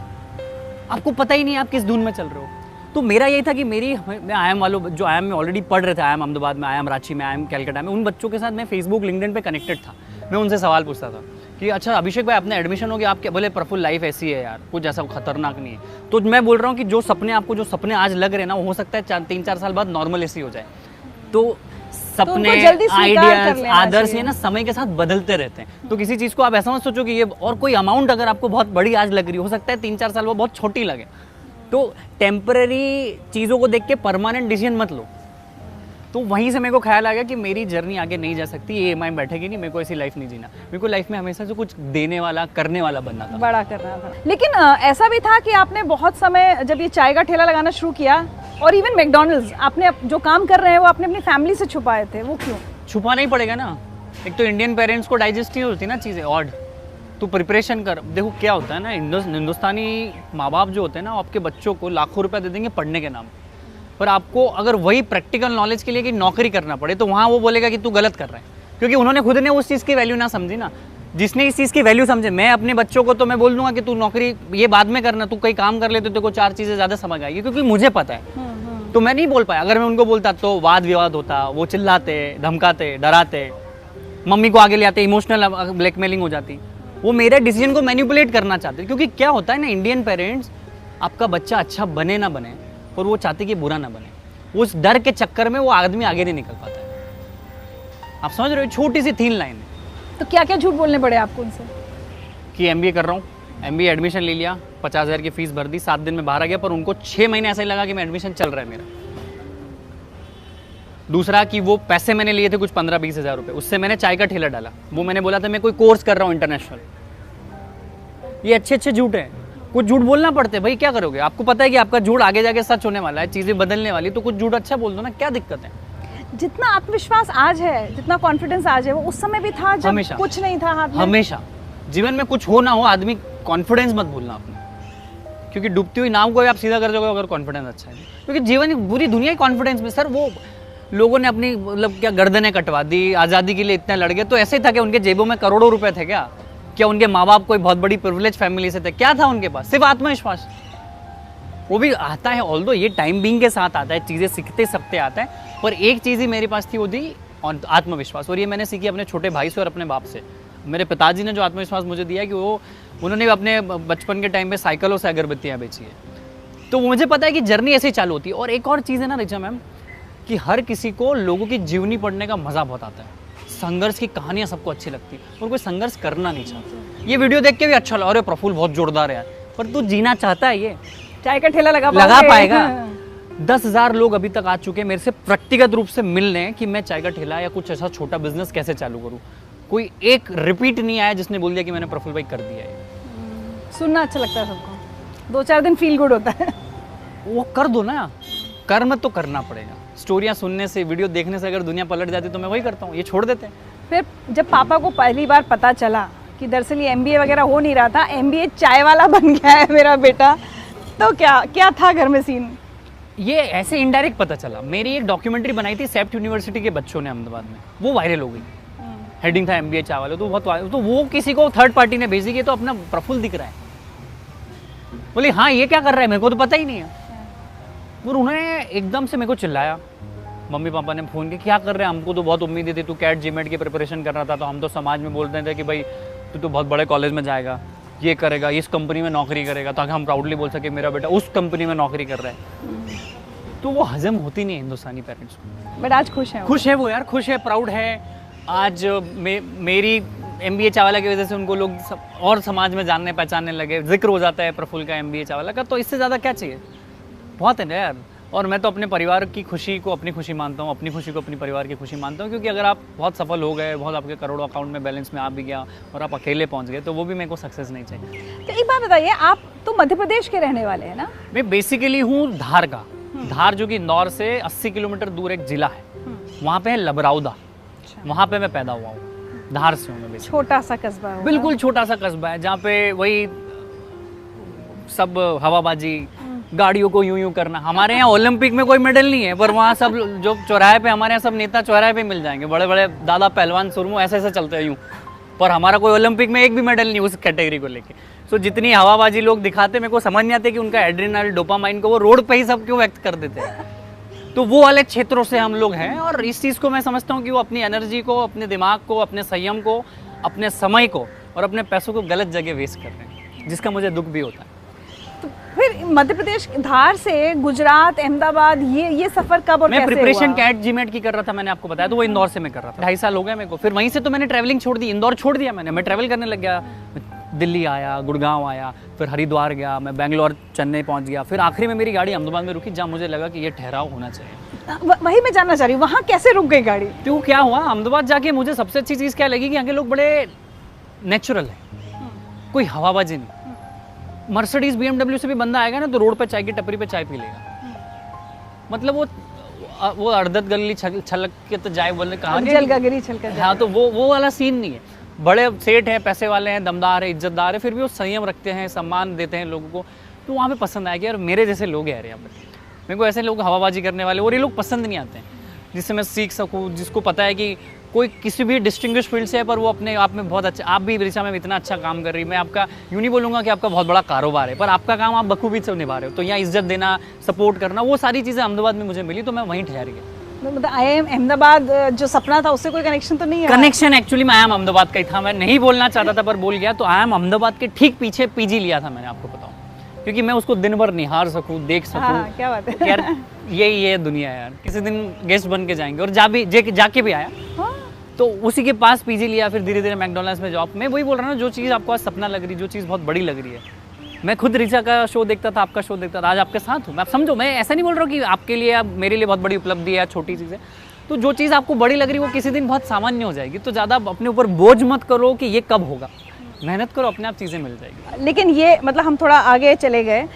आपको पता ही नहीं आप किस धुन में चल रहे हो। तो मेरा यही था कि मैं IIM वालों, जो IIM में ऑलरेडी पढ़ रहे थे, IIM अहमदाबाद में, IIM रांची में, IIM कलकत्ता में, उन बच्चों के साथ मैं फेसबुक लिंक्डइन पे कनेक्टेड था। मैं उनसे सवाल पूछता था कि अच्छा अभिषेक भाई आपने एडमिशन हो गया, आप क्या बोले प्रफुल्ल लाइफ ऐसी है यार, कुछ ऐसा खतरनाक नहीं है। तो मैं बोल रहा हूँ कि जो सपने आज लग रहे हैं ना, वो हो सकता है 3-4 साल बाद नॉर्मल ऐसी हो जाए। तो सपने, आइडियाज, आदर्श ये ना समय के साथ बदलते रहते हैं। तो किसी चीज़ को आप ऐसा मत सोचो कि ये, और कोई अमाउंट अगर आपको बहुत बड़ी आज लग रही हो सकता है 3-4 साल वो बहुत छोटी लगे। तो टेम्पररी चीज़ों को देख के परमानेंट डिसीजन मत लो। तो वहीं से मेरे को ख्याल आ गया कि मेरी जर्नी आगे नहीं जा सकती, ये EMI बैठेगी नहीं, मेरे को ऐसी लाइफ नहीं जीना। मेरे को लाइफ में हमेशा से कुछ देने वाला, करने वाला बनना था, बड़ा करना था। लेकिन ऐसा भी था कि आपने बहुत समय जब ये चाय का ठेला लगाना शुरू किया, और इवन मैकडॉनल्ड्स, आपने जो काम कर रहे हैं वो आपने अपनी फैमिली से छुपाए थे, वो क्यों? छुपाना ही पड़ेगा ना। एक तो इंडियन पेरेंट्स को डाइजेस्ट नहीं होती ना चीज़ें, ऑड। तो प्रिपरेशन कर, देखो क्या होता है ना, हिंदुस्तानी माँ बाप जो होते हैं ना, आपके बच्चों को लाखों रुपया दे देंगे पढ़ने के नाम पर, आपको अगर वही प्रैक्टिकल नॉलेज के लिए कि नौकरी करना पड़े तो वहाँ वो बोलेगा कि तू गलत कर रहा है, क्योंकि उन्होंने खुद ने उस चीज़ की वैल्यू ना समझी ना। जिसने इस चीज़ की वैल्यू समझे, मैं अपने बच्चों को तो मैं बोल दूंगा कि तू नौकरी ये बाद में करना, तू कहीं काम कर ले तो तेरे को 4 चीज़ें ज़्यादा समझ आएगी, क्योंकि मुझे पता है। तो मैं नहीं बोल पाया। अगर मैं उनको बोलता तो वाद विवाद होता, वो चिल्लाते, धमकाते, डराते, मम्मी को आगे ले आते, इमोशनल ब्लैकमेलिंग हो जाती। वो मेरे डिसीजन को मैनिपुलेट करना चाहते, क्योंकि क्या होता है ना, इंडियन पेरेंट्स, आपका बच्चा अच्छा बने ना बने, और वो चाहते कि बुरा ना बने। उस डर के चक्कर में वो आदमी आगे नहीं निकल पाता है। आप समझ रहे हो, छोटी सी 3 लाइन है। तो क्या क्या झूठ बोलने पड़े आपको उनसे? कि MBA कर रहा हूँ, MBA एडमिशन ले लिया, 50,000 की फीस भर दी, 7 दिन में बाहर आ गया, पर उनको 6 महीने ऐसा ही लगा कि मैं एडमिशन चल रहा है मेरा। दूसरा कि वो पैसे मैंने लिए थे कुछ 15-20 हज़ार रुपये, उससे मैंने चाय का ठेला डाला। वो मैंने बोला था मैं कोई कोर्स कर रहा हूँ इंटरनेशनल। ये अच्छे झूठ हैं। कुछ झूठ बोलना पड़ते भाई, क्या करोगे? आपको पता है कि आपका झूठ आगे जाके सच होने वाला है, चीज़ें बदलने वाली, तो कुछ झूठ अच्छा बोल दो ना, क्या दिक्कत है? जितना आत्मविश्वास आज है, जितना कॉन्फिडेंस आज है, वो उस समय भी था जब हमेशा कुछ नहीं था हाथ में। हमेशा जीवन में कुछ हो ना हो, आदमी कॉन्फिडेंस मत भूलना अपना, क्योंकि डूबती हुई नाव को आप सीधा कर दोगे अगर कॉन्फिडेंस अच्छा है। क्योंकि जीवन पूरी दुनिया ही कॉन्फिडेंस में। सर वो लोगों ने अपनी मतलब क्या गर्दनें कटवा दी, आज़ादी के लिए इतने लड़ गए, तो ऐसे ही था कि उनके जेबों में करोड़ों रुपए थे क्या? क्या उनके माँ बाप कोई बहुत बड़ी प्रिविलेज फैमिली से थे? क्या था उनके पास? सिर्फ आत्मविश्वास। वो भी आता है, ऑल्दो ये टाइम बीइंग के साथ आता है, चीज़ें सीखते सकते आता है, पर एक चीज़ ही मेरे पास थी, वो थी आत्मविश्वास। और ये मैंने सीखी अपने छोटे भाई से और अपने बाप से। मेरे पिताजी ने जो आत्मविश्वास मुझे दिया कि उन्होंने अपने बचपन के टाइम पे साइकिलों से अगरबत्तियाँ बेची है, तो मुझे पता है कि जर्नी ऐसे ही चालू होती है। और एक और चीज़ है ना ऋचा मैम, कि हर किसी को लोगों की जीवनी पढ़ने का मज़ा बहुत आता है। संघर्ष की कहानियाँ सबको अच्छी लगती है, और कोई संघर्ष करना नहीं चाहता। ये वीडियो देख के भी अच्छा लगा, अरे प्रफुल्ल बहुत जोरदार है यार, पर तू जीना चाहता है, ये चाय का ठेला लगा पाएगा? 10,000 लोग अभी तक आ चुके हैं मेरे से व्यक्तिगत रूप से मिलने कि मैं चाय का ठेला या कुछ ऐसा छोटा बिजनेस कैसे चालू करूँ। कोई एक रिपीट नहीं आया जिसने बोल दिया कि मैंने प्रफुल्ल भाई कर दिया है। सुनना अच्छा लगता है सबको, 2-4 दिन फील गुड होता है। वो कर दो ना, कर्म तो करना पड़ेगा। स्टोरियाँ सुनने से, वीडियो देखने से अगर दुनिया पलट जाती तो मैं वही करता हूँ, ये छोड़ देते हैं। फिर जब पापा को पहली बार पता चला कि दरअसल ये MBA वगैरह हो नहीं रहा था, MBA चाय वाला बन गया है मेरा बेटा, तो क्या था घर में सीन? ये ऐसे इनडायरेक्ट पता चला। मेरी एक डॉक्यूमेंट्री बनाई थी सेफ्ट यूनिवर्सिटी के बच्चों ने अहमदाबाद में, वो वायरल हो गई। हेडिंग था MBA चाय वाले, तो बहुत, तो वो किसी को थर्ड पार्टी ने भेजी कि तो अपना प्रफुल्ल दिख रहा है। बोली हाँ ये क्या कर रहा है, मेरे को तो पता ही नहीं है। और उन्होंने एकदम से मेरे को चिल्लाया, मम्मी पापा ने फ़ोन किया, क्या कर रहे हैं, हमको तो बहुत उम्मीद थी, तू कैट जीमेट की प्रिपरेशन कर रहा था, तो हम तो समाज में बोलते थे कि भाई तू तो बहुत बड़े कॉलेज में जाएगा, ये करेगा, इस कंपनी में नौकरी करेगा, ताकि हम प्राउडली बोल सके मेरा बेटा उस कंपनी में नौकरी कर रहा है। तो वो हजम होती नहीं है हिंदुस्तानी पेरेंट्स को। बट आज खुश है वो यार, खुश है, प्राउड है। आज मेरी MBA चावला की वजह से उनको लोग और समाज में जानने पहचानने लगे, जिक्र हो जाता है प्रफुल्ल का, MBA चावला का, तो इससे ज़्यादा क्या चाहिए? बहुत है ना यार। और मैं तो अपने परिवार की खुशी को अपनी खुशी मानता हूँ, अपनी खुशी को अपनी परिवार की खुशी मानता हूँ, क्योंकि अगर आप बहुत सफल हो गए, बहुत आपके करोड़ों अकाउंट में बैलेंस में आ भी गया और आप अकेले पहुँच गए, तो वो भी मेरे को सक्सेस नहीं चाहिए। तो एक बात बताइए, आप तो मध्य प्रदेश के रहने वाले हैं ना? मैं बेसिकली हूँ धार का। धार जो कि इंदौर से 80 किलोमीटर दूर एक जिला है, वहाँ पे है लबरौदा, वहाँ पे मैं पैदा हुआ हूँ। धार से हूँ मैं। छोटा सा कस्बा है, बिल्कुल छोटा सा कस्बा है, जहाँ पे वही सब हवाबाजी, गाड़ियों को यूं करना। हमारे यहाँ ओलंपिक में कोई मेडल नहीं है, पर वहाँ सब जो चौराहे पे, हमारे यहाँ सब नेता चौराहे पे मिल जाएंगे, बड़े बड़े दादा पहलवान सुरमू ऐसे ऐसे चलते हैं यूँ, पर हमारा कोई ओलंपिक में एक भी मेडल नहीं उस कैटेगरी को लेके। सो जितनी हवाबाजी लोग दिखाते, मेरे को समझ नहीं आते कि उनका एड्रेनल, डोपामाइन को वो रोड पे ही सब क्यों व्यक्त कर देते हैं। तो वो वाले क्षेत्रों से हम लोग हैं, और इस चीज़ को मैं समझता हूँ कि वो अपनी एनर्जी को, अपने दिमाग को, अपने संयम को, अपने समय को और अपने पैसों को गलत जगह वेस्ट कर रहे हैं, जिसका मुझे दुख भी होता है। तो फिर मध्य प्रदेश धार से गुजरात अहमदाबाद ये सफर कब और मैं कैसे प्रिपरेशन हुआ? कैट जीमेट की कर रहा था, मैंने आपको बताया, तो वो इंदौर से मैं कर रहा था। 2.5 साल हो गए मेरे को। फिर वहीं से तो मैंने ट्रैवलिंग छोड़ दी, इंदौर छोड़ दिया मैंने, मैं ट्रैवल करने लग गया। दिल्ली आया, गुड़गांव आया, फिर हरिद्वार गया, मैं बेंगलोर चेन्नई पहुंच गया, फिर आखिरी में मेरी गाड़ी अहमदाबाद में रुकी, जहाँ मुझे लगा कि ये ठहराव होना चाहिए। वही मैं जानना चाह रही हूँ, वहाँ कैसे रुक गई गाड़ी? तो क्या हुआ, अहमदाबाद जाके मुझे सबसे अच्छी चीज़ क्या लगी कि यहाँ के लोग बड़े नेचुरल है, कोई हवाबाजी नहीं। मर्सिडीज BMW से भी बंदा आएगा ना तो रोड पे चाय की टपरी पे चाय पी लेगा। मतलब वो अर्धत गली छलक के तो जाए बोलने कहा जलगागरी छलका जाए। हाँ, तो वो वाला सीन नहीं है। बड़े सेठ हैं, पैसे वाले हैं, दमदार है, इज्जतदार है, फिर भी वो संयम रखते हैं, सम्मान देते हैं लोगों को। तो वहाँ पे पसंद आया कि यार मेरे जैसे लोग हैं यहाँ पे। मेरे को ऐसे लोग हवाबाजी करने वाले और ये लोग पसंद नहीं आते हैं, जिससे मैं सीख सकूँ, जिसको पता है कि कोई किसी भी डिस्टिंग्विश फील्ड से है पर वो अपने आप में बहुत अच्छा, आप भी रिचा में इतना अच्छा काम कर रही, मैं आपका यूँ नहीं बोलूँगा कि आपका बहुत बड़ा कारोबार है, पर आपका काम आप बखूबी से निभा रहे हो। तो यहाँ इज्जत देना, सपोर्ट करना, वो सारी चीज़ें अहमदाबाद में मुझे मिली, तो मैं वहीं ठहर गया। मतलब IIM अहमदाबाद जो सपना था उससे कोई कनेक्शन तो नहीं है? कनेक्शन एक्चुअली मैं IIM अहमदाबाद का ही था, मैं नहीं बोलना चाहता था पर बोल गया। तो IIM अहमदाबाद के ठीक पीछे PG लिया था मैंने, आपको बताऊँ, क्योंकि मैं उसको दिन भर निहार सकूँ, देख सकूँ। हाँ, क्या बात है यार ये दुनिया है यार, किसी दिन गेस्ट बन के जाएंगे। और जाके भी आया। हाँ। तो उसी के पास PG लिया, फिर धीरे धीरे मैकडोनल्ड्स में जॉब। मैं वही बोल रहा हूँ, जो चीज़ आपको आज सपना लग रही, जो चीज़ बहुत बड़ी लग रही है। मैं खुद रिचा का शो देखता था, आपका शो देखता था, आज आपके साथ हूँ। मैं, आप समझो, मैं ऐसा नहीं बोल रहा हूँ कि आपके लिए, आप मेरे लिए बहुत बड़ी उपलब्धि है या छोटी चीज़ है। तो जो चीज़ आपको बड़ी लग रही है वो किसी दिन बहुत सामान्य हो जाएगी। तो ज़्यादा अपने ऊपर बोझ मत करो कि ये कब होगा, मेहनत करो, अपने आप चीज़ें मिल जाएगी। लेकिन ये मतलब हम थोड़ा आगे चले गए,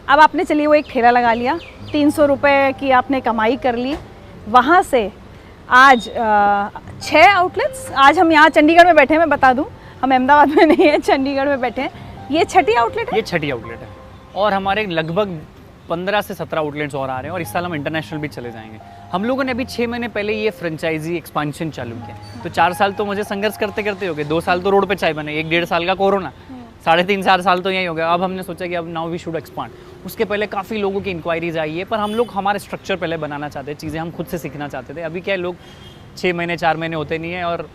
अब आपने चलिए वो एक ठेला लगा लिया, 300 रुपये की आपने कमाई कर ली, वहाँ से आज 6 आउटलेट्स। आज हम यहाँ चंडीगढ़ में बैठे हैं, मैं बता दूँ, हम अहमदाबाद में नहीं है, चंडीगढ़ में बैठे हैं। ये 6ठी आउटलेट है? ये 6ठी आउटलेट है और हमारे लगभग 15 से 17 आउटलेट्स और आ रहे हैं और इस साल हम इंटरनेशनल भी चले जाएंगे। हम लोगों ने अभी 6 महीने पहले ये फ्रेंचाइजी एक्सपांशन चालू किया। तो 4 साल तो मुझे संघर्ष करते करते हो गए, 2 साल तो रोड पे चाय बने, 1-1.5 साल का कोरोना, 3.5-4 साल तो यही हो गया। अब हमने सोचा कि अब नाउ वी शुड एक्सपांड। उसके पहले काफ़ी लोगों की इंक्वायरीज आई है, पर हम लोग हमारे स्ट्रक्चर पहले बनाना चाहते हैं, चीज़ें हम खुद से सीखना चाहते थे। अभी क्या है, लोग 6 महीने 4 महीने होते नहीं है और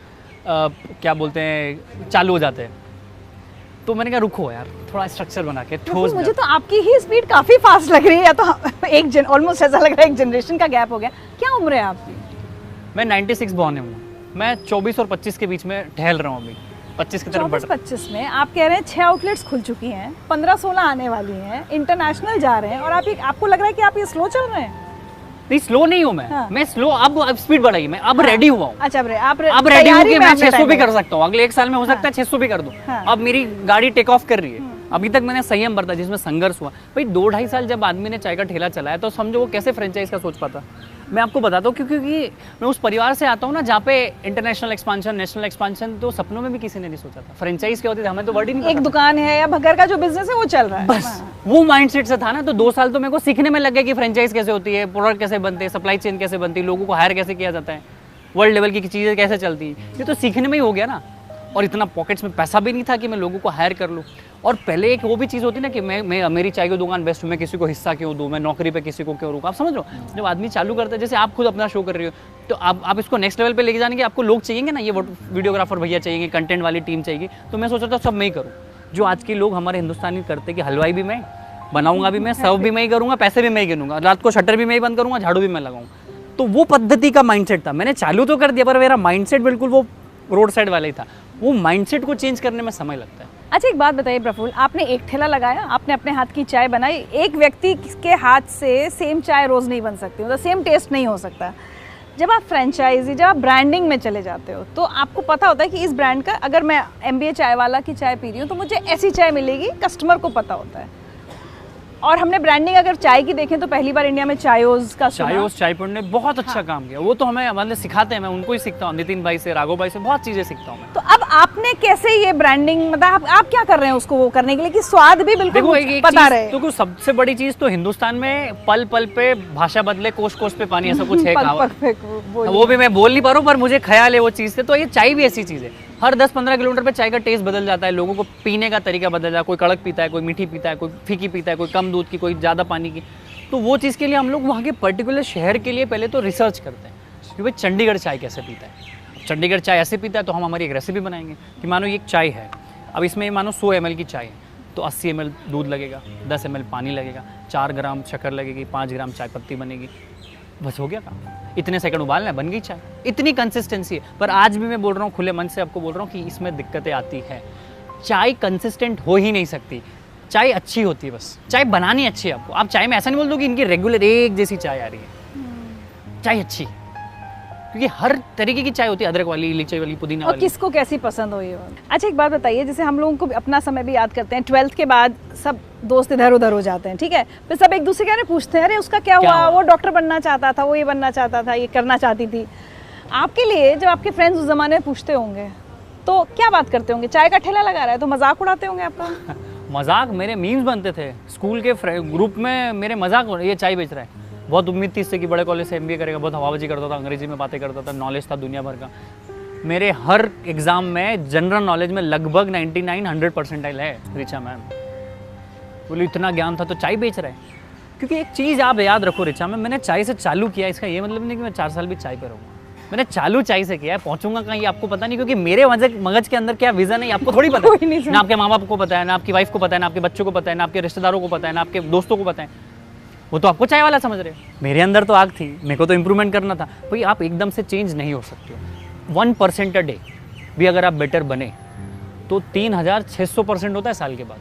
क्या बोलते हैं, चालू हो जाते हैं। तो मैंने कहा रुको यार, थोड़ा स्ट्रक्चर बना के ठोस। मुझे तो आपकी ही स्पीड काफ़ी फास्ट लग रही है, या तो ऑलमोस्ट ऐसा लग रहा है एक जनरेशन का गैप हो गया। क्या उम्र है आपकी? मैं 96 बॉर्न हूँ, मैं 24 और 25 के बीच में टहल रहा हूँ, अभी 25 की तरफ बढ़ रहा हूँ। 25 में आप कह रहे हैं 6 आउटलेट्स खुल चुकी हैं, 15-16 आने वाली हैं, इंटरनेशनल जा रहे हैं, और आपको लग रहा है कि आप ये स्लो चल रहे हैं? नहीं, स्लो नहीं हूँ मैं। हाँ। मैं स्लो, अब स्पीड बढ़ाई, मैं अब रेडी हुआ हूँ। अच्छा, अब रेडी हूँ कि मैं 600 भी कर सकता हूँ, अगले 1 साल में हो सकता है 600 भी कर दूँ। हाँ। अब मेरी गाड़ी टेक ऑफ कर रही है। अभी तक मैंने संयम बरता, जिसमें संघर्ष हुआ। भाई 2-2.5 साल जब आदमी ने चाय का ठेला चलाया तो समझो वो कैसे फ्रेंचाइज का सोच पाता। मैं आपको बताता हूँ, क्योंकि मैं उस परिवार से आता हूँ ना जहाँ पे इंटरनेशनल एक्सपांशन, नेशनल एक्सपांशन तो सपनों में भी किसी ने नहीं सोचा था। फ्रेंचाइज क्या होती थी हमें तो वर्ड ही नहीं एक दुकान है या घर का जो बिजनेस है वो चल रहा है, बस वो माइंडसेट से था ना। तो 2 साल तो मेरे को सीखने में लग गया कि फ्रेंचाइज कैसे होती है, प्रोडक्ट कैसे बनते हैं, सप्लाई चेन कैसे बनती है, लोगों को हायर कैसे किया जाता है, वर्ल्ड लेवल की चीज़ें कैसे चलती है। ये तो सीखने में ही हो गया ना। और इतना पॉकेट्स में पैसा भी नहीं था कि मैं लोगों को हायर कर लूँ। और पहले एक वो भी चीज़ होती ना कि मैं मेरी चाय की दुकान बेस्ट हूँ, मैं किसी को हिस्सा क्यों दूँ, मैं नौकरी पे किसी को क्यों रुकूँ। आप समझ लो, जब आदमी चालू करता है, जैसे आप खुद अपना शो कर रही हो, तो आप इसको नेक्स्ट लेवल पे लेके जाने के आपको लोग चाहिए ना, ये वीडियोग्राफर भैया चाहिए, कंटेंट वाली टीम चाहिए। तो मैं सोचा था सब मैं ही करूँ, जो आज के लोग हमारे हिंदुस्तानी करते कि हलवाई भी मैं, बनाऊंगा भी मैं, सर्व भी मैं ही करूँगा, पैसे भी मैं ही गिनूंगा, रात को शटर भी मैं ही बंद करूँगा, झाड़ू भी मैं लगाऊँ। तो वो पद्धति का माइंडसेट था। मैंने चालू तो कर दिया, पर मेरा माइंडसेट बिल्कुल वो रोड साइड वाला ही था। वो माइंडसेट को चेंज करने में समय लगता है। अच्छा, एक बात बताइए प्रफुल्ल, आपने एक ठेला लगाया, आपने अपने हाथ की चाय बनाई। एक व्यक्ति के हाथ से सेम चाय रोज़ नहीं बन सकती, मतलब सेम टेस्ट नहीं हो सकता। जब आप फ्रेंचाइजी, जब आप ब्रांडिंग में चले जाते हो, तो आपको पता होता है कि इस ब्रांड का, अगर मैं MBA चाय वाला की चाय पी रही हूँ तो मुझे ऐसी चाय मिलेगी, कस्टमर को पता होता है। और हमने ब्रांडिंग अगर चाय की देखें तो पहली बार इंडिया में चायोज का चायोज चाय पुण्य ने बहुत अच्छा काम किया। वो तो हमें सिखाते हैं, मैं उनको ही सीखता हूँ, नितिन भाई से, राघव भाई से बहुत चीज़ें सीखता हूँ मैं। तो अब आपने कैसे ये ब्रांडिंग, मतलब आप क्या कर रहे हैं उसको वो करने के लिए कि स्वाद भी बिल्कुल पता रहे? तो सबसे बड़ी चीज़ तो हिंदुस्तान में पल पल पे भाषा बदले, कोश कोश पे पानी, ऐसा कुछ है वो भी मैं बोल नहीं पा रहा हूँ, पर मुझे ख्याल है वो चीज़ से। तो ये चाय भी ऐसी चीज़ है, हर 10-15 किलोमीटर पे चाय का टेस्ट बदल जाता है, लोगों को पीने का तरीका बदल जाता है। कोई कड़क पीता है, कोई मीठी पीता है, कोई फीकी पीता है, कोई कम दूध की, कोई ज़्यादा पानी की। तो वो चीज़ के लिए हम लोग वहाँ के पर्टिकुलर शहर के लिए पहले तो रिसर्च करते हैं कि भाई चंडीगढ़ चाय कैसे पीता है। चंडीगढ़ चाय ऐसे पीता है तो हम हमारी एक रेसिपी बनाएंगे कि मानो ये एक चाय है, अब इसमें मानो 100 ml की चाय है तो 80 ml दूध लगेगा, 10 ml पानी लगेगा, 4 ग्राम शक्कर लगेगी, 5 ग्राम चाय पत्ती बनेगी, बस हो गया काम। इतने सेकंड उबालना है, बन गई चाय। इतनी कंसिस्टेंसी है। पर आज भी मैं बोल रहा हूँ, खुले मन से आपको बोल रहा हूँ कि इसमें दिक्कतें आती है। चाय कंसिस्टेंट हो ही नहीं सकती, चाय अच्छी होती है, बस चाय बनानी अच्छी है आपको। आप चाय में ऐसा नहीं बोल दो कि इनकी रेगुलर एक जैसी चाय आ रही है। चाय अच्छी, क्योंकि हर तरीके की चाय होती है, अदरक वाली, इलायची वाली, पुदीना और वाली। किसको कैसी पसंद हो ये बात। अच्छा एक बात बताइए, जैसे हम लोगों को अपना समय भी याद करते हैं, 12th के बाद सब दोस्त इधर उधर हो जाते हैं, ठीक है, फिर सब एक दूसरे के पूछते हैं, अरे उसका क्या हुआ, वो डॉक्टर बनना चाहता था, वो ये बनना चाहता था, ये करना चाहती थी। आपके लिए जब आपके फ्रेंड्स उस जमाने में पूछते होंगे तो क्या बात करते होंगे? चाय का ठेला लगा रहा है तो मजाक उड़ाते होंगे आपका? मजाक, मेरे मीम्स बनते थे स्कूल के ग्रुप में, मेरे मजाक, ये चाय बेच रहा है। बहुत उम्मीद थी इससे कि बड़े कॉलेज से MBA करेगा, बहुत हवाबाजी करता था, अंग्रेजी में बातें करता था, नॉलेज था दुनिया भर का। मेरे हर एग्जाम में जनरल नॉलेज में लगभग 99-100 परसेंटाइल है रिचा मैम। बोली इतना ज्ञान था तो चाय बेच रहा है। क्योंकि एक चीज़ आप याद रखो रिचा मैम, मैंने चाय से चालू किया, इसका ये मतलब नहीं कि मैं 4 साल भी चाय पे रहूँगा। मैंने चालू चाय से किया है, पहुंचूंगा कहीं आपको पता नहीं, क्योंकि मेरे मगज के अंदर क्या विजन है आपको थोड़ी पता है। ना आपके माँ बाप को पता है, ना आपकी वाइफ को पता है, ना आपके बच्चों को पता है, ना आपके रिश्तेदारों को पता है, ना आपके दोस्तों को पता है। वो तो आपको चाय वाला समझ रहे हैं। मेरे अंदर तो आग थी, मेरे को तो इम्प्रूवमेंट करना था। भाई आप एकदम से चेंज नहीं हो सकते हो। 1% अ डे भी अगर आप बेटर बने तो 3600% होता है साल के बाद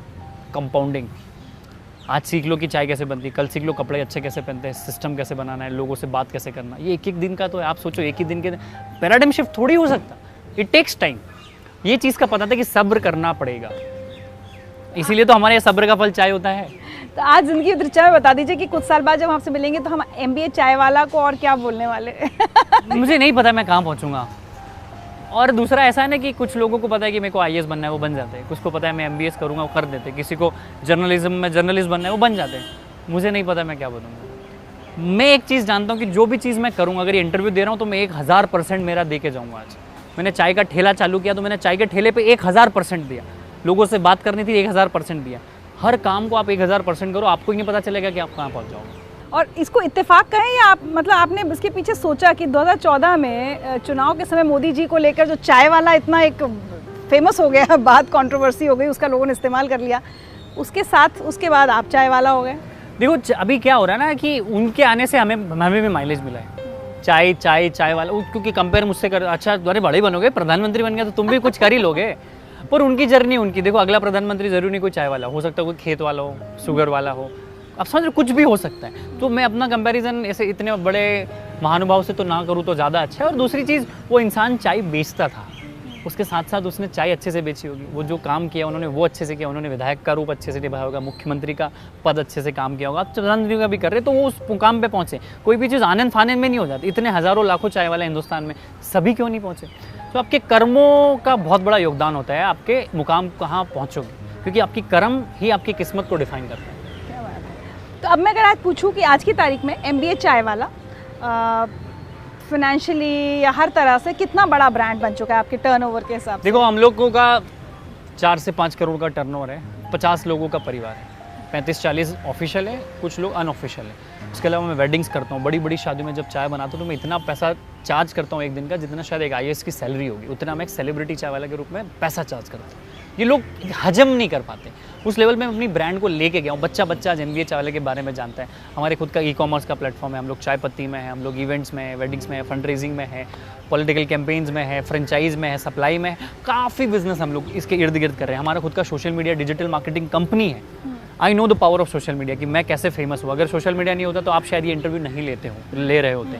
कंपाउंडिंग। आज सीख लो कि चाय कैसे बनती है, कल सीख लो कपड़े अच्छे कैसे पहनते हैं, सिस्टम कैसे बनाना है, लोगों से बात कैसे करना। ये एक दिन का तो है। आप सोचो एक ही दिन के पैराडाइम शिफ्ट थोड़ी हो सकता, इट टेक्स टाइम। ये चीज़ का पता था कि सब्र करना पड़ेगा, इसीलिए तो हमारे सब्र का फल चाय होता है। तो आज जिंदगी रिचा में बता दीजिए कि कुछ साल बाद जब आपसे मिलेंगे तो हम MBA चाय वाला को और क्या बोलने वाले? मुझे नहीं पता मैं कहाँ पहुँचूंगा। और दूसरा ऐसा है ना कि कुछ लोगों को पता है कि मेरे को IAS बनना है, वो बन जाते हैं। कुछ को पता है मैं MBA करूँगा, वो कर देते हैं। किसी को जर्नलिज्म में जर्नलिस्ट बनना है, वो बन जाते हैं। मुझे नहीं पता मैं क्या बनूंगा। मैं एक चीज़ जानता हूँ कि जो भी चीज़ मैं करूँगा, अगर इंटरव्यू दे रहा हूँ तो मैं 1000% मेरा दे के जाऊँगा। आज मैंने चाय का ठेला चालू किया तो मैंने चाय के ठेले पे 1000% दिया। लोगों से बात करनी थी, 1000% दिया। हर काम को आप 1000% करो, आपको ही नहीं पता चलेगा कि आप कहाँ पहुँच जाओगे। और इसको इत्तेफाक कहें या आप मतलब आपने इसके पीछे सोचा कि 2014 में चुनाव के समय मोदी जी को लेकर जो चाय वाला इतना एक फेमस हो गया, बात कंट्रोवर्सी हो गई, उसका लोगों ने इस्तेमाल कर लिया, उसके साथ उसके बाद आप चाय वाला हो गए? देखो अभी क्या हो रहा है ना कि उनके आने से हमें भी माइलेज मिला है। चाय वाला, क्योंकि कंपेयर मुझसे कर, अच्छा अरे बड़े बनोगे, प्रधानमंत्री बन गया तो तुम भी कुछ कर ही लोगे। पर उनकी जर्नी उनकी, देखो अगला प्रधानमंत्री जरूरी नहीं कोई चाय वाला हो सकता है, कोई खेत वाला हो, शुगर वाला हो, आप समझ रहे, कुछ भी हो सकता है। तो मैं अपना कंपैरिजन ऐसे इतने बड़े महानुभाव से तो ना करूँ तो ज़्यादा अच्छा है। और दूसरी चीज़, वो इंसान चाय बेचता था, उसके साथ साथ उसने चाय अच्छे से बेची होगी। वो जो काम किया उन्होंने वो अच्छे से किया, उन्होंने विधायक का रूप अच्छे से निभाया होगा, मुख्यमंत्री का पद अच्छे से काम किया होगा, आप प्रधानमंत्री का भी कर रहे तो वो उस मुकाम पे पहुँचे। कोई भी चीज़ आनंद फानंद में नहीं हो जाती। इतने हज़ारों लाखों चाय वाले हिंदुस्तान में, सभी क्यों नहीं पहुँचे? तो आपके कर्मों का बहुत बड़ा योगदान होता है आपके मुकाम कहाँ पहुँचोगे, क्योंकि आपकी कर्म ही आपकी किस्मत को डिफाइन करता है। क्या बात है। तो अब मैं अगर आज पूछूं कि आज की तारीख में MBA चाय वाला फाइनेंशियली या हर तरह से कितना बड़ा ब्रांड बन चुका है आपके टर्नओवर के हिसाब से? देखो हम लोगों का 4 से 5 करोड़ का टर्नओवर है, 50 लोगों का परिवार है, 35-40 ऑफिशियल है, कुछ लोग अनऑफिशियल है। उसके अलावा मैं वेडिंग्स करता हूँ, बड़ी बड़ी शादी में जब चाय बनाता हूँ तो मैं इतना पैसा चार्ज करता हूँ एक दिन का, जितना शायद एक IAS की सैलरी होगी, उतना मैं एक सेलिब्रिटी चाय वाला के रूप में पैसा चार्ज करता हूँ। ये लोग हजम नहीं कर पाते। उस लेवल में अपनी ब्रांड को लेके गया हूँ। बच्चा आज MBA चाय वाले के बारे में जानता है। हमारे खुद का ई-कॉमर्स का प्लेटफॉर्म है, हम लोग चाय पत्ती में है, हम लोग इवेंट्स में है, वेडिंग्स में है, फंड रेजिंग में है, पॉलिटिकल कैंपेन्स में है, फ्रेंचाइज में है, सप्लाई में है, काफ़ी बिजनेस हम लोग इसके इर्द गिर्द कर रहे हैं। हमारा खुद का social media digital marketing company है। I know the power of social media कि मैं कैसे फेमस हुआ। अगर सोशल मीडिया नहीं होता तो आप शायद ये इंटरव्यू नहीं ले रहे होते।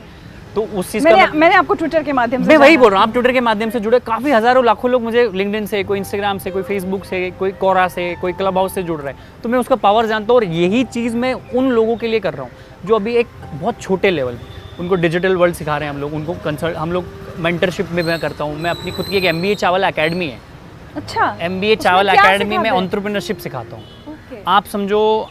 तो उस चीज़ का मैंने आपको ट्विटर के माध्यम से, मैं वही बोल रहा हूँ, आप ट्विटर के माध्यम से जुड़े, काफ़ी हज़ारों लाखों लोग मुझे लिंक्डइन से, कोई इंस्टाग्राम से, कोई फेसबुक से, कोई कोरा से, कोई क्लब हाउस से जुड़ रहा है। तो मैं उसका पावर जानता हूँ। और यही चीज़ मैं उन लोगों के लिए कर रहा हूँ जो अभी एक बहुत छोटे लेवल, उनको डिजिटल वर्ल्ड सिखा रहे हैं हम लोग, उनको कंसल्ट, हम लोग मेंटरशिप में मैं करता हूँ। मैं अपनी खुद की एक MBA चाय वाला अकेडमी है। अच्छा, MBA चाय वाला अकेडमी में एंटरप्रेन्योरशिप सिखाता हूँ। आप समझो,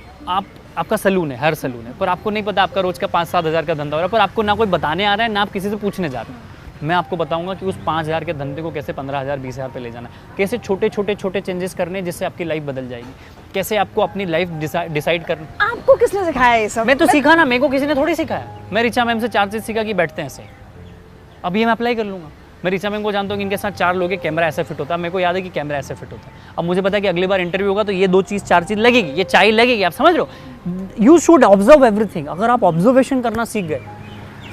आपका सलून है, हर सलून है, पर आपको नहीं पता आपका रोज का 5-7 हज़ार का धंधा हो रहा है, पर आपको ना कोई बताने आ रहा है, ना आप किसी से पूछने जा रहे हैं। मैं आपको बताऊंगा कि उस 5,000 के धंधे को कैसे 15,000 20,000 पे ले जाना है, कैसे छोटे चेंजेस करने जिससे आपकी लाइफ बदल जाएगी, कैसे आपको अपनी लाइफ डिसाइड करना। आपको किसने सिखाया ये सब? मैं तो सीखा ना, मेरे को किसी ने थोड़ी सिखाया। मैं रिचा मैम से 4 चीज़ सीखा कि बैठते हैं ऐसे, अब ये मैं अप्लाई कर लूँगा। मैं ऋचा मैम को जानता हूँ कि इनके साथ 4 लोग हैं, कैमरा ऐसे फिट होता है, मेरे को याद है कि कैमरा ऐसे फिट होता है। अब मुझे पता है कि अगली बार इंटरव्यू होगा तो ये 2 चीज़ 4 चीज़ लगेगी, ये चाय लगेगी, आप समझ रहे हो। You should observe everything. अगर आप ऑब्जर्वेशन करना सीख गए,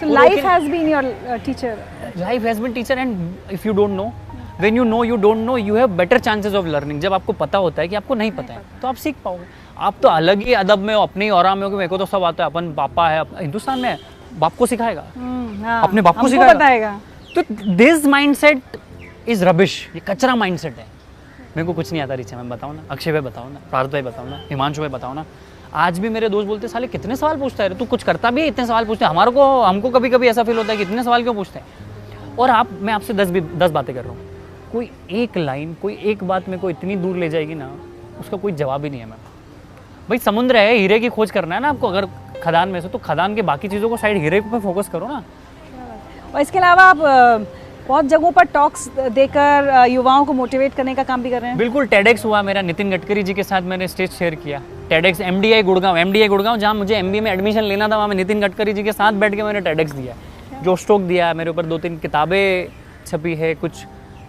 So life has been your teacher. Life has been teacher, and if you don't know, when you know you don't know, you have better chances of learning. जब आपको पता होता है कि आपको नहीं पता है तो आप सीख पाओगे। आप तो अलग ही अदब में हो, अपने ही औरा में हो कि मेरे को तो सब आता है, अपन पापा है, हिंदुस्तान में है, बाप को सिखाएगा, हाँ, अपने बाप को हमको सिखाएगा। बताएगा। तो दिस माइंडसेट इज रबिश, ये कचरा माइंडसेट है। मेरे को कुछ नहीं आता ऋचा मैम बताओ ना, अक्षय भाई बताओ ना, पार्थ भाई बताओ ना, हिमांशु भाई बताओ ना। आज भी मेरे दोस्त बोलते साले कितने सवाल पूछता है, तू कुछ करता भी है, इतने सवाल पूछते हैं। हमारे को, हमको कभी कभी ऐसा फील होता है कि इतने सवाल क्यों पूछते हैं। और आप, मैं आपसे 10 बातें कर रहा हूँ, कोई एक लाइन, कोई एक बात मेरे को इतनी दूर ले जाएगी ना, उसका कोई जवाब ही नहीं है। मैम भाई समुद्र है, हीरे की खोज करना है ना आपको, अगर खदान में से, तो खदान के बाकी चीज़ों को साइड, हीरे पे फोकस करो ना। और इसके अलावा आप बहुत जगहों पर टॉक्स देकर युवाओं को मोटिवेट करने का काम भी कर रहे हैं। बिल्कुल, टेडेक्स हुआ मेरा, नितिन गडकरी जी के साथ मैंने स्टेज शेयर किया। टेडेक्स एमडीआई गुड़गांव, जहाँ मुझे एमबीए में एडमिशन लेना था, वहाँ मैं नितिन गडकरी जी के साथ बैठ के मैंने टेडेक्स दिया, जो स्टोक दिया। मेरे ऊपर 2-3 किताबें छपी है, कुछ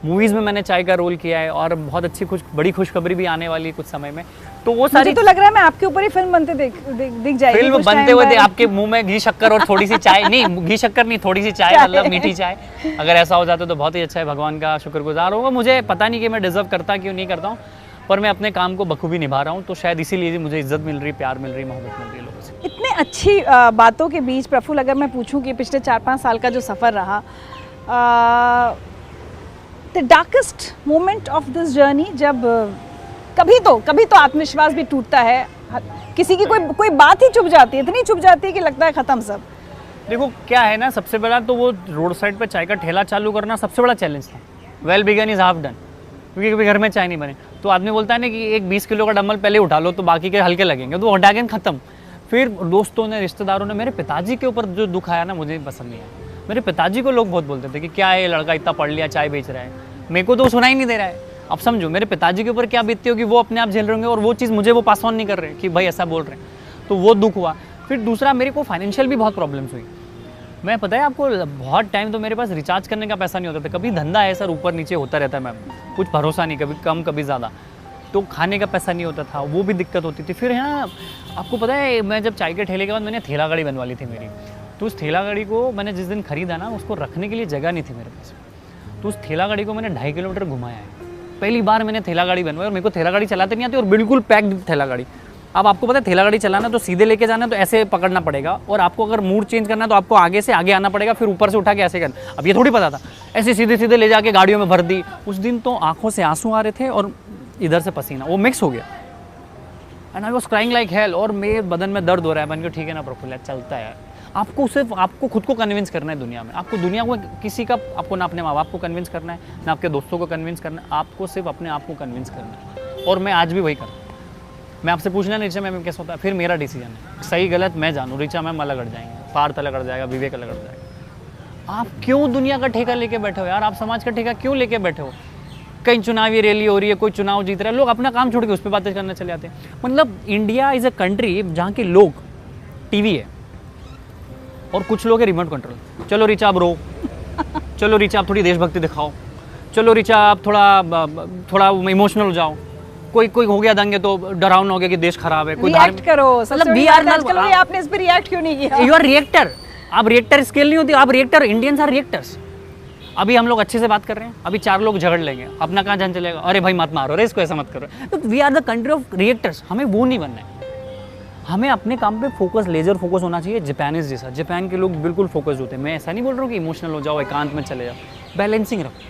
मूवीज़ में मैंने चाय का रोल किया है, और बहुत अच्छी बड़ी खुशखबरी भी आने वाली है कुछ समय में। तो वो सारी, मुझे तो लग रहा है मैं आपके ऊपर ही फिल्म बनते दिख जाएगी। फिल्म कुछ बनते time हुए बाद। आपके मुंह में घी शक्कर और थोड़ी सी चाय, नहीं घी शक्कर नहीं, थोड़ी सी चाय, मतलब मीठी चाय, अगर ऐसा हो जाता तो बहुत ही अच्छा है। भगवान का शुक्रगुजार होगा। मुझे पता नहीं कि मैं डिजर्व करता क्यों नहीं करता हूँ, पर मैं अपने काम को बखूबी निभा रहा हूँ, तो शायद इसीलिए मुझे इज्जत मिल रही, प्यार मिल रही, मोहब्बत मिल रही है लोगों से। इतने अच्छी बातों के बीच प्रफुल्ल, अगर मैं पूछूं कि पिछले 4-5 साल का जो सफ़र रहा, the darkest moment of this journey, जब कभी तो आत्मविश्वास भी टूटता है, किसी की कोई बात ही चुप जाती है, इतनी चुप जाती है कि लगता है ख़त्म सब। देखो क्या है ना, सबसे बड़ा तो वो रोड साइड पे चाय का ठेला चालू करना सबसे बड़ा चैलेंज था। Well begun is half done, क्योंकि कभी घर में चाय नहीं बने तो आदमी बोलता है ना कि एक 20 किलो का डंबल पहले उठा लो तो बाकी के हल्के लगेंगे, तो हटा के ख़त्म। फिर दोस्तों ने, रिश्तेदारों ने, मेरे पिताजी के ऊपर जो दुख आया ना, मुझे पसंद नहीं आया। मेरे पिताजी को लोग बहुत बोलते थे कि क्या है ये लड़का इतना पढ़ लिया, चाय बेच रहा है, मेरे को तो सुना ही नहीं दे रहा है। अब समझो मेरे पिताजी के ऊपर क्या बीतती होगी, वो अपने आप झेल रहे होंगे, और वो चीज़ मुझे वो पास ऑन नहीं कर रहे कि भाई ऐसा बोल रहे हैं, तो वो दुख हुआ। फिर दूसरा, मेरे को फाइनेंशियल भी बहुत प्रॉब्लम्स हुई। मैं, पता है आपको, बहुत टाइम तो मेरे पास रिचार्ज करने का पैसा नहीं होता था। कभी धंधा है सर, ऊपर नीचे होता रहता है मैम, कुछ भरोसा नहीं, कभी कम कभी ज़्यादा, तो खाने का पैसा नहीं होता था, वो भी दिक्कत होती थी। फिर है ना, आपको पता है, मैं जब चाय के ठेले के बाद मैंने ठेला गाड़ी बनवा ली थी मेरी, तो उस ठेला गाड़ी को मैंने जिस दिन खरीदा ना, उसको रखने के लिए जगह नहीं थी मेरे पास, तो उस ठेला गाड़ी को मैंने 2.5 किलोमीटर घुमाया है। पहली बार मैंने ठेला गाड़ी बनवाई, और मेरे को ठेला गाड़ी चलाते नहीं आती, और बिल्कुल पैक्ड ठेला गाड़ी। अब आपको पता है ठेला गाड़ी चलाना तो सीधे लेके जाना तो ऐसे पकड़ना पड़ेगा, और आपको अगर मूड चेंज करना है तो आपको आगे से आगे आना पड़ेगा, फिर ऊपर से उठा के ऐसे करना। अब ये थोड़ी पता था, ऐसे सीधे सीधे ले जाके गाड़ियों में भर दी। उस दिन तो आंखों से आंसू आ रहे थे और इधर से पसीना, वो मिक्स हो गया, and I was crying like hell, और मेरे बदन में दर्द हो रहा है। मैंने कहा ठीक है ना प्रफुल्ल, चलता है। आपको सिर्फ, आपको खुद को कन्विंस करना है दुनिया में, आपको दुनिया को, किसी का, आपको ना अपने माँ बाप को कन्विंस करना है, ना आपके दोस्तों को कन्विंस करना है, आपको सिर्फ अपने आप को कन्विंस करना है। और मैं आज भी वही करता हूँ। मैं आपसे पूछना नहीं ऋचा मैम कैसा होता है, फिर मेरा डिसीजन है, सही गलत मैं जानूँ। ऋचा मैम अलग हट जाएंगे, पार्थ अलग हट जाएगा, विवेक अलग हट जाएगा। आप क्यों दुनिया का ठेका लेके बैठे हो यार? आप समाज का ठेका क्यों लेके बैठे हो? कहीं चुनावी रैली हो रही है, कोई चुनाव जीत रहा है, लोग अपना काम छोड़ के उस पर बातें करना चले जाते हैं। मतलब इंडिया इज़ अ कंट्री जहाँ के लोग, टीवी है और कुछ लोग है रिमोट कंट्रोल। चलो ऋचा आप रो, चलो ऋचा आप थोड़ी देशभक्ति दिखाओ, चलो ऋचा आप थोड़ा इमोशनल हो जाओ, कोई हो गया दंगे तो डरावना हो गया कि देश खराब है, कोई रिएक्ट करो। मतलब वी आर नॉट, आपने इस पे रिएक्ट क्यों नहीं किया? You are reactor. आप रिएक्टर स्केल नहीं होती, आप रिएक्टर, इंडियंस आर रिएक्टर्स। अभी हम लोग अच्छे से बात कर रहे हैं, अभी 4 लोग झगड़ लेंगे, अपना कहाँ जान चलेगा, अरे भाई मत मारो, अरे इसको ऐसा मत करो। तो we are the country of reactors. हमें वो नहीं बनना है, हमें अपने काम पे फोकस, लेजर फोकस होना चाहिए, जापानीज जैसा। जापान के लोग बिल्कुल फोकस होते हैं। मैं ऐसा नहीं बोल रहा हूँ कि इमोशनल हो जाओ, एकांत में चले जाओ, बैलेंसिंग रखो।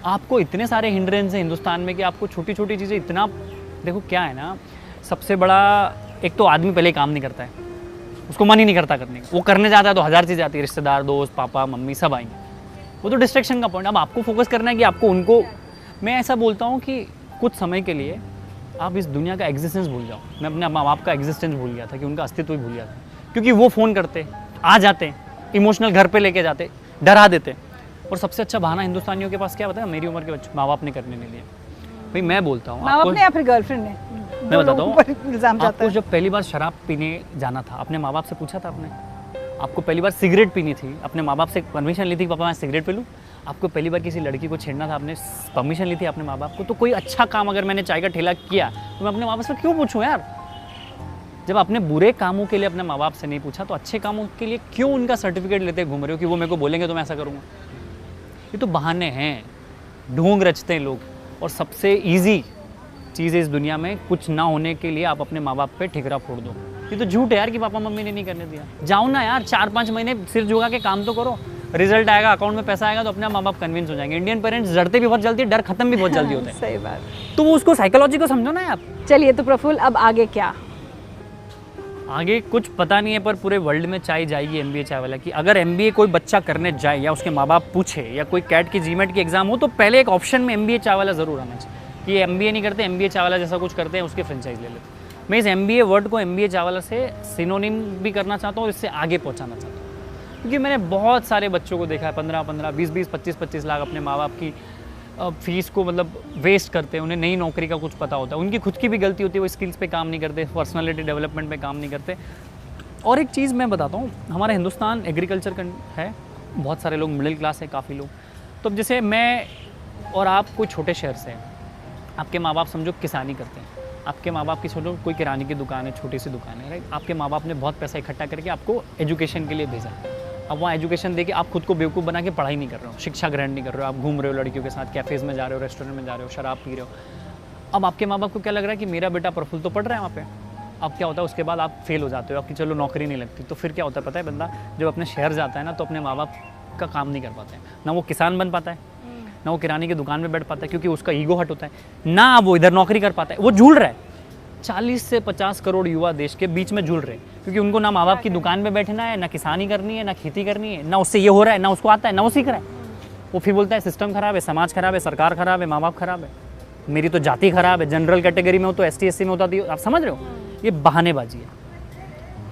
आपको इतने सारे हिंड्रेंस हैं हिंदुस्तान में कि आपको छोटी छोटी चीज़ें इतना, देखो क्या है ना, सबसे बड़ा एक तो आदमी पहले काम नहीं करता है, उसको मन ही नहीं करता करने का। वो करने जाता है तो 1000 चीज़ें आती है, रिश्तेदार, दोस्त, पापा मम्मी सब आएंगे, वो तो डिस्ट्रैक्शन का पॉइंट। अब आपको फोकस करना है कि आपको उनको, मैं ऐसा बोलता हूँ कि कुछ समय के लिए आप इस दुनिया का एग्जिस्टेंस भूल जाओ। मैं अपने माँ बाप का एग्जिस्टेंस भूल गया था, कि उनका अस्तित्व ही भूल गया था, क्योंकि वो फ़ोन करते, आ जाते, इमोशनल घर पे लेके जाते, डरा देते। और सबसे अच्छा बहाना हिंदुस्तानियों के पास क्या बताया, मेरी उम्र के बच्चे माँ बाप ने करने नहीं दिए। भाई मैं बोलता हूँ, माँ बाप ने या फिर गर्लफ्रेंड ने, मैं बताता हूँ, इल्जाम जाता आपको है। जब पहली बार शराब पीने जाना था, अपने माँ बाप से पूछा था आपने? आपको पहली बार सिगरेट पीनी थी, अपने माँ बाप से परमिशन ली थी, पापा मैं सिगरेट पी लूँ? आपको पहली बार किसी लड़की को छेड़ना था, आपने परमिशन ली थी अपने माँ बाप को, तो कोई अच्छा काम अगर मैंने चाय का ठेला किया तो मैं अपने माँ बाप से क्यों पूछूं यार? जब आपने बुरे कामों के लिए अपने माँ बाप से नहीं पूछा तो अच्छे कामों के लिए क्यों उनका सर्टिफिकेट लेते घूम रहे हो कि वो मेरे को बोलेंगे तो मैं ऐसा करूँगा? ये तो बहाने हैं, ढोंग रचते हैं लोग। और सबसे ईजी चीज़ है इस दुनिया में, कुछ ना होने के लिए आप अपने माँ बाप पे ठिकरा फोड़ दो। ये तो झूठ है यार कि पापा मम्मी ने नहीं करने दिया। जाओ ना यार, 4-5 महीने सिर झुका के काम तो करो, रिजल्ट आएगा, अकाउंट में पैसा आएगा तो अपने माँ बाप कन्विंस हो जाएंगे। इंडियन पेरेंट्स डरते भी बहुत जल्दी है, डर खत्म भी बहुत जल्दी होता है। सही बात। तो वो उसको साइकोलॉजी को समझो ना आप। चलिए तो प्रफुल्ल, अब आगे क्या? आगे कुछ पता नहीं है, पर पूरे वर्ल्ड में चाय जाएगी एमबीए चाय वाला की। अगर एमबीए कोई बच्चा करने जाए या उसके माँ बाप पूछे या कोई कैट की जीमेट की एग्जाम हो, तो पहले एक ऑप्शन में एमबीए चाय वाला जरूर आना चाहिए कि एमबीए नहीं करते, एमबीए चाय वाला जैसा कुछ करते हैं, उसके फ्रेंचाइज ले लेते। मैं इस एमबीए वर्ड को एमबीए चाय वाला से सिनोनिम भी करना चाहता हूँ, इससे आगे पहुँचाना चाहता हूँ, क्योंकि मैंने बहुत सारे बच्चों को देखा है 15-15, 20-20, 25-25 लाख अपने माँ बाप की फीस को मतलब वेस्ट करते हैं। उन्हें नई नौकरी का कुछ पता होता है, उनकी खुद की भी गलती होती है, वो स्किल्स पे काम नहीं करते, पर्सनालिटी डेवलपमेंट पे काम नहीं करते। और एक चीज़ मैं बताता हूँ, हमारा हिंदुस्तान एग्रीकल्चर का है, बहुत सारे लोग मिडिल क्लास है, काफ़ी लोग। तो अब जैसे मैं और आप कोई छोटे शहर से हैं, आपके माँ बाप समझो किसानी करते हैं, आपके माँ बाप की सोचो कोई किराने की दुकान है, छोटी सी दुकान है, राइट? आपके माँ बाप ने बहुत पैसा इकट्ठा करके आपको एजुकेशन के लिए भेजा। अब वहाँ एजुकेशन देके आप खुद को बेवकूफ़ बना के पढ़ाई नहीं कर रहे हो, शिक्षा ग्रहण नहीं कर रहे हो, आप घूम रहे हो लड़कियों के साथ, कैफ़ेज़ में जा रहे हो, रेस्टोरेंट में जा रहे हो, शराब पी रहे हो। अब आपके माँ बाप को क्या लग रहा है कि मेरा बेटा प्रफुल्ल तो पढ़ रहा है वहाँ पे। अब क्या होता है, उसके बाद आप फेल हो जाते हो, आपकी चलो नौकरी नहीं लगती, तो फिर क्या होता है पता है? बंदा जब अपने शहर जाता है ना, तो अपने माँ बाप का काम नहीं कर पाता है, ना वो किसान बन पाता है, ना वो किराने की दुकान में बैठ पाता है, क्योंकि उसका ईगो हट होता है, ना वो इधर नौकरी कर पाता है, वो झूल रहा है। 40 से 50 करोड़ युवा देश के बीच में झूल रहे हैं, क्योंकि उनको ना माँ बाप की दुकान में बैठना है, ना किसानी करनी है, ना खेती करनी है, ना उससे ये हो रहा है, ना उसको आता है, ना वो सीख रहा है। वो फिर बोलता है सिस्टम खराब है, समाज खराब है, सरकार खराब है, माँ बाप खराब है, मेरी तो जाति खराब है, जनरल कैटेगरी में हो तो ST SC में होता थी। आप समझ रहे हो, ये बहानेबाजी है।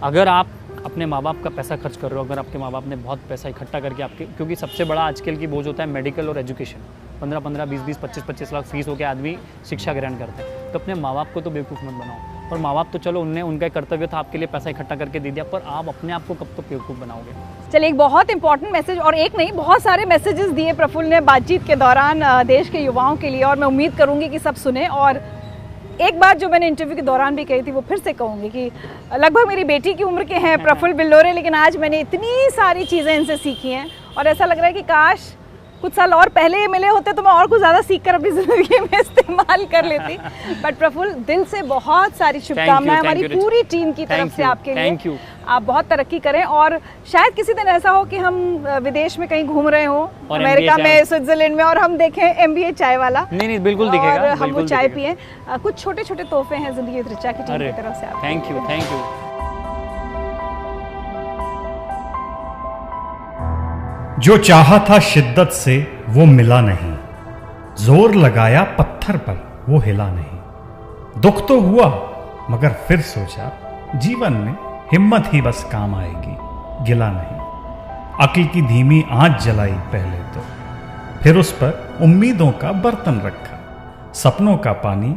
अगर आप अपने माँ बाप का पैसा खर्च कर रहे हो, अगर आपके माँ बाप ने बहुत पैसा इकट्ठा करके आपके, क्योंकि सबसे बड़ा आजकल की बोझ होता है मेडिकल और एजुकेशन, 15-15, 20-20, 25-25 लाख फीस होकर आदमी शिक्षा ग्रहण करते हैं। तो अपने माँ बाप को तो बेवकूफ़ मत बनाओ। और माँ बाप तो चलो उनने उनका कर्तव्य था आपके लिए पैसा इकट्ठा करके दे दिया, पर आप अपने आप को कब तक बेवकूफ़ बनाओगे? चलिए, एक बहुत इंपॉर्टेंट मैसेज, और एक नहीं बहुत सारे मैसेजेस दिए प्रफुल्ल ने बातचीत के दौरान देश के युवाओं के लिए, और मैं उम्मीद करूँगी कि सब सुने। और एक बात जो मैंने इंटरव्यू के दौरान भी कही थी वो फिर से कहूँगी कि लगभग मेरी बेटी की उम्र के हैं प्रफुल्ल बिल्लोरे, लेकिन आज मैंने इतनी सारी चीज़ें इनसे सीखी हैं, और ऐसा लग रहा है कि काश कुछ साल और पहले मिले होते तो मैं और कुछ ज़्यादा सीख कर अपनी ज़िंदगी में इस्तेमाल कर लेती। बट प्रफुल्ल, दिल से बहुत सारी शुभकामनाएं हमारी पूरी टीम की तरफ से आपके लिए। आप बहुत तरक्की करें, और शायद किसी दिन ऐसा हो कि हम विदेश में कहीं घूम रहे हो, अमेरिका में, स्विट्जरलैंड में, और हम देखें MBA चाय वाला। नहीं बिल्कुल दिखेगा, और हम वो चाय पिए। कुछ छोटे छोटे तोहफे हैं जिंदगी ऋचा की टीम की तरफ से आपको। Thank you. जो चाहा था शिद्दत से वो मिला नहीं, जोर लगाया पत्थर पर वो हिला नहीं। दुख तो हुआ मगर फिर सोचा जीवन में हिम्मत ही बस काम आएगी, गिला नहीं। अक्ल की धीमी आंच जलाई पहले तो, फिर उस पर उम्मीदों का बर्तन रखा, सपनों का पानी,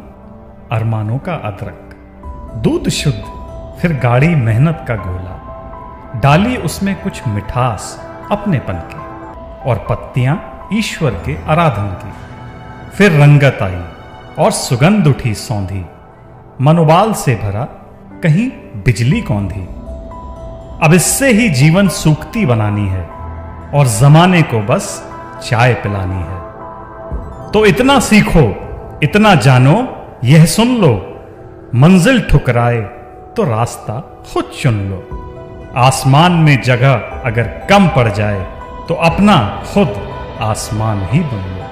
अरमानों का अदरक। दूध शुद्ध फिर गाढ़ी मेहनत का घोला, डाली उसमें कुछ मिठास अपनेपन की, और पत्तियां ईश्वर के आराधन की। फिर रंगत आई और सुगंध उठी सौंधी, मनोबाल से भरा कहीं बिजली कौंधी। अब इससे ही जीवन सूखती बनानी है, और जमाने को बस चाय पिलानी है। तो इतना सीखो, इतना जानो, यह सुन लो, मंजिल ठुकराए तो रास्ता खुद चुन लो। आसमान में जगह अगर कम पड़ जाए तो अपना खुद आसमान ही बन लो।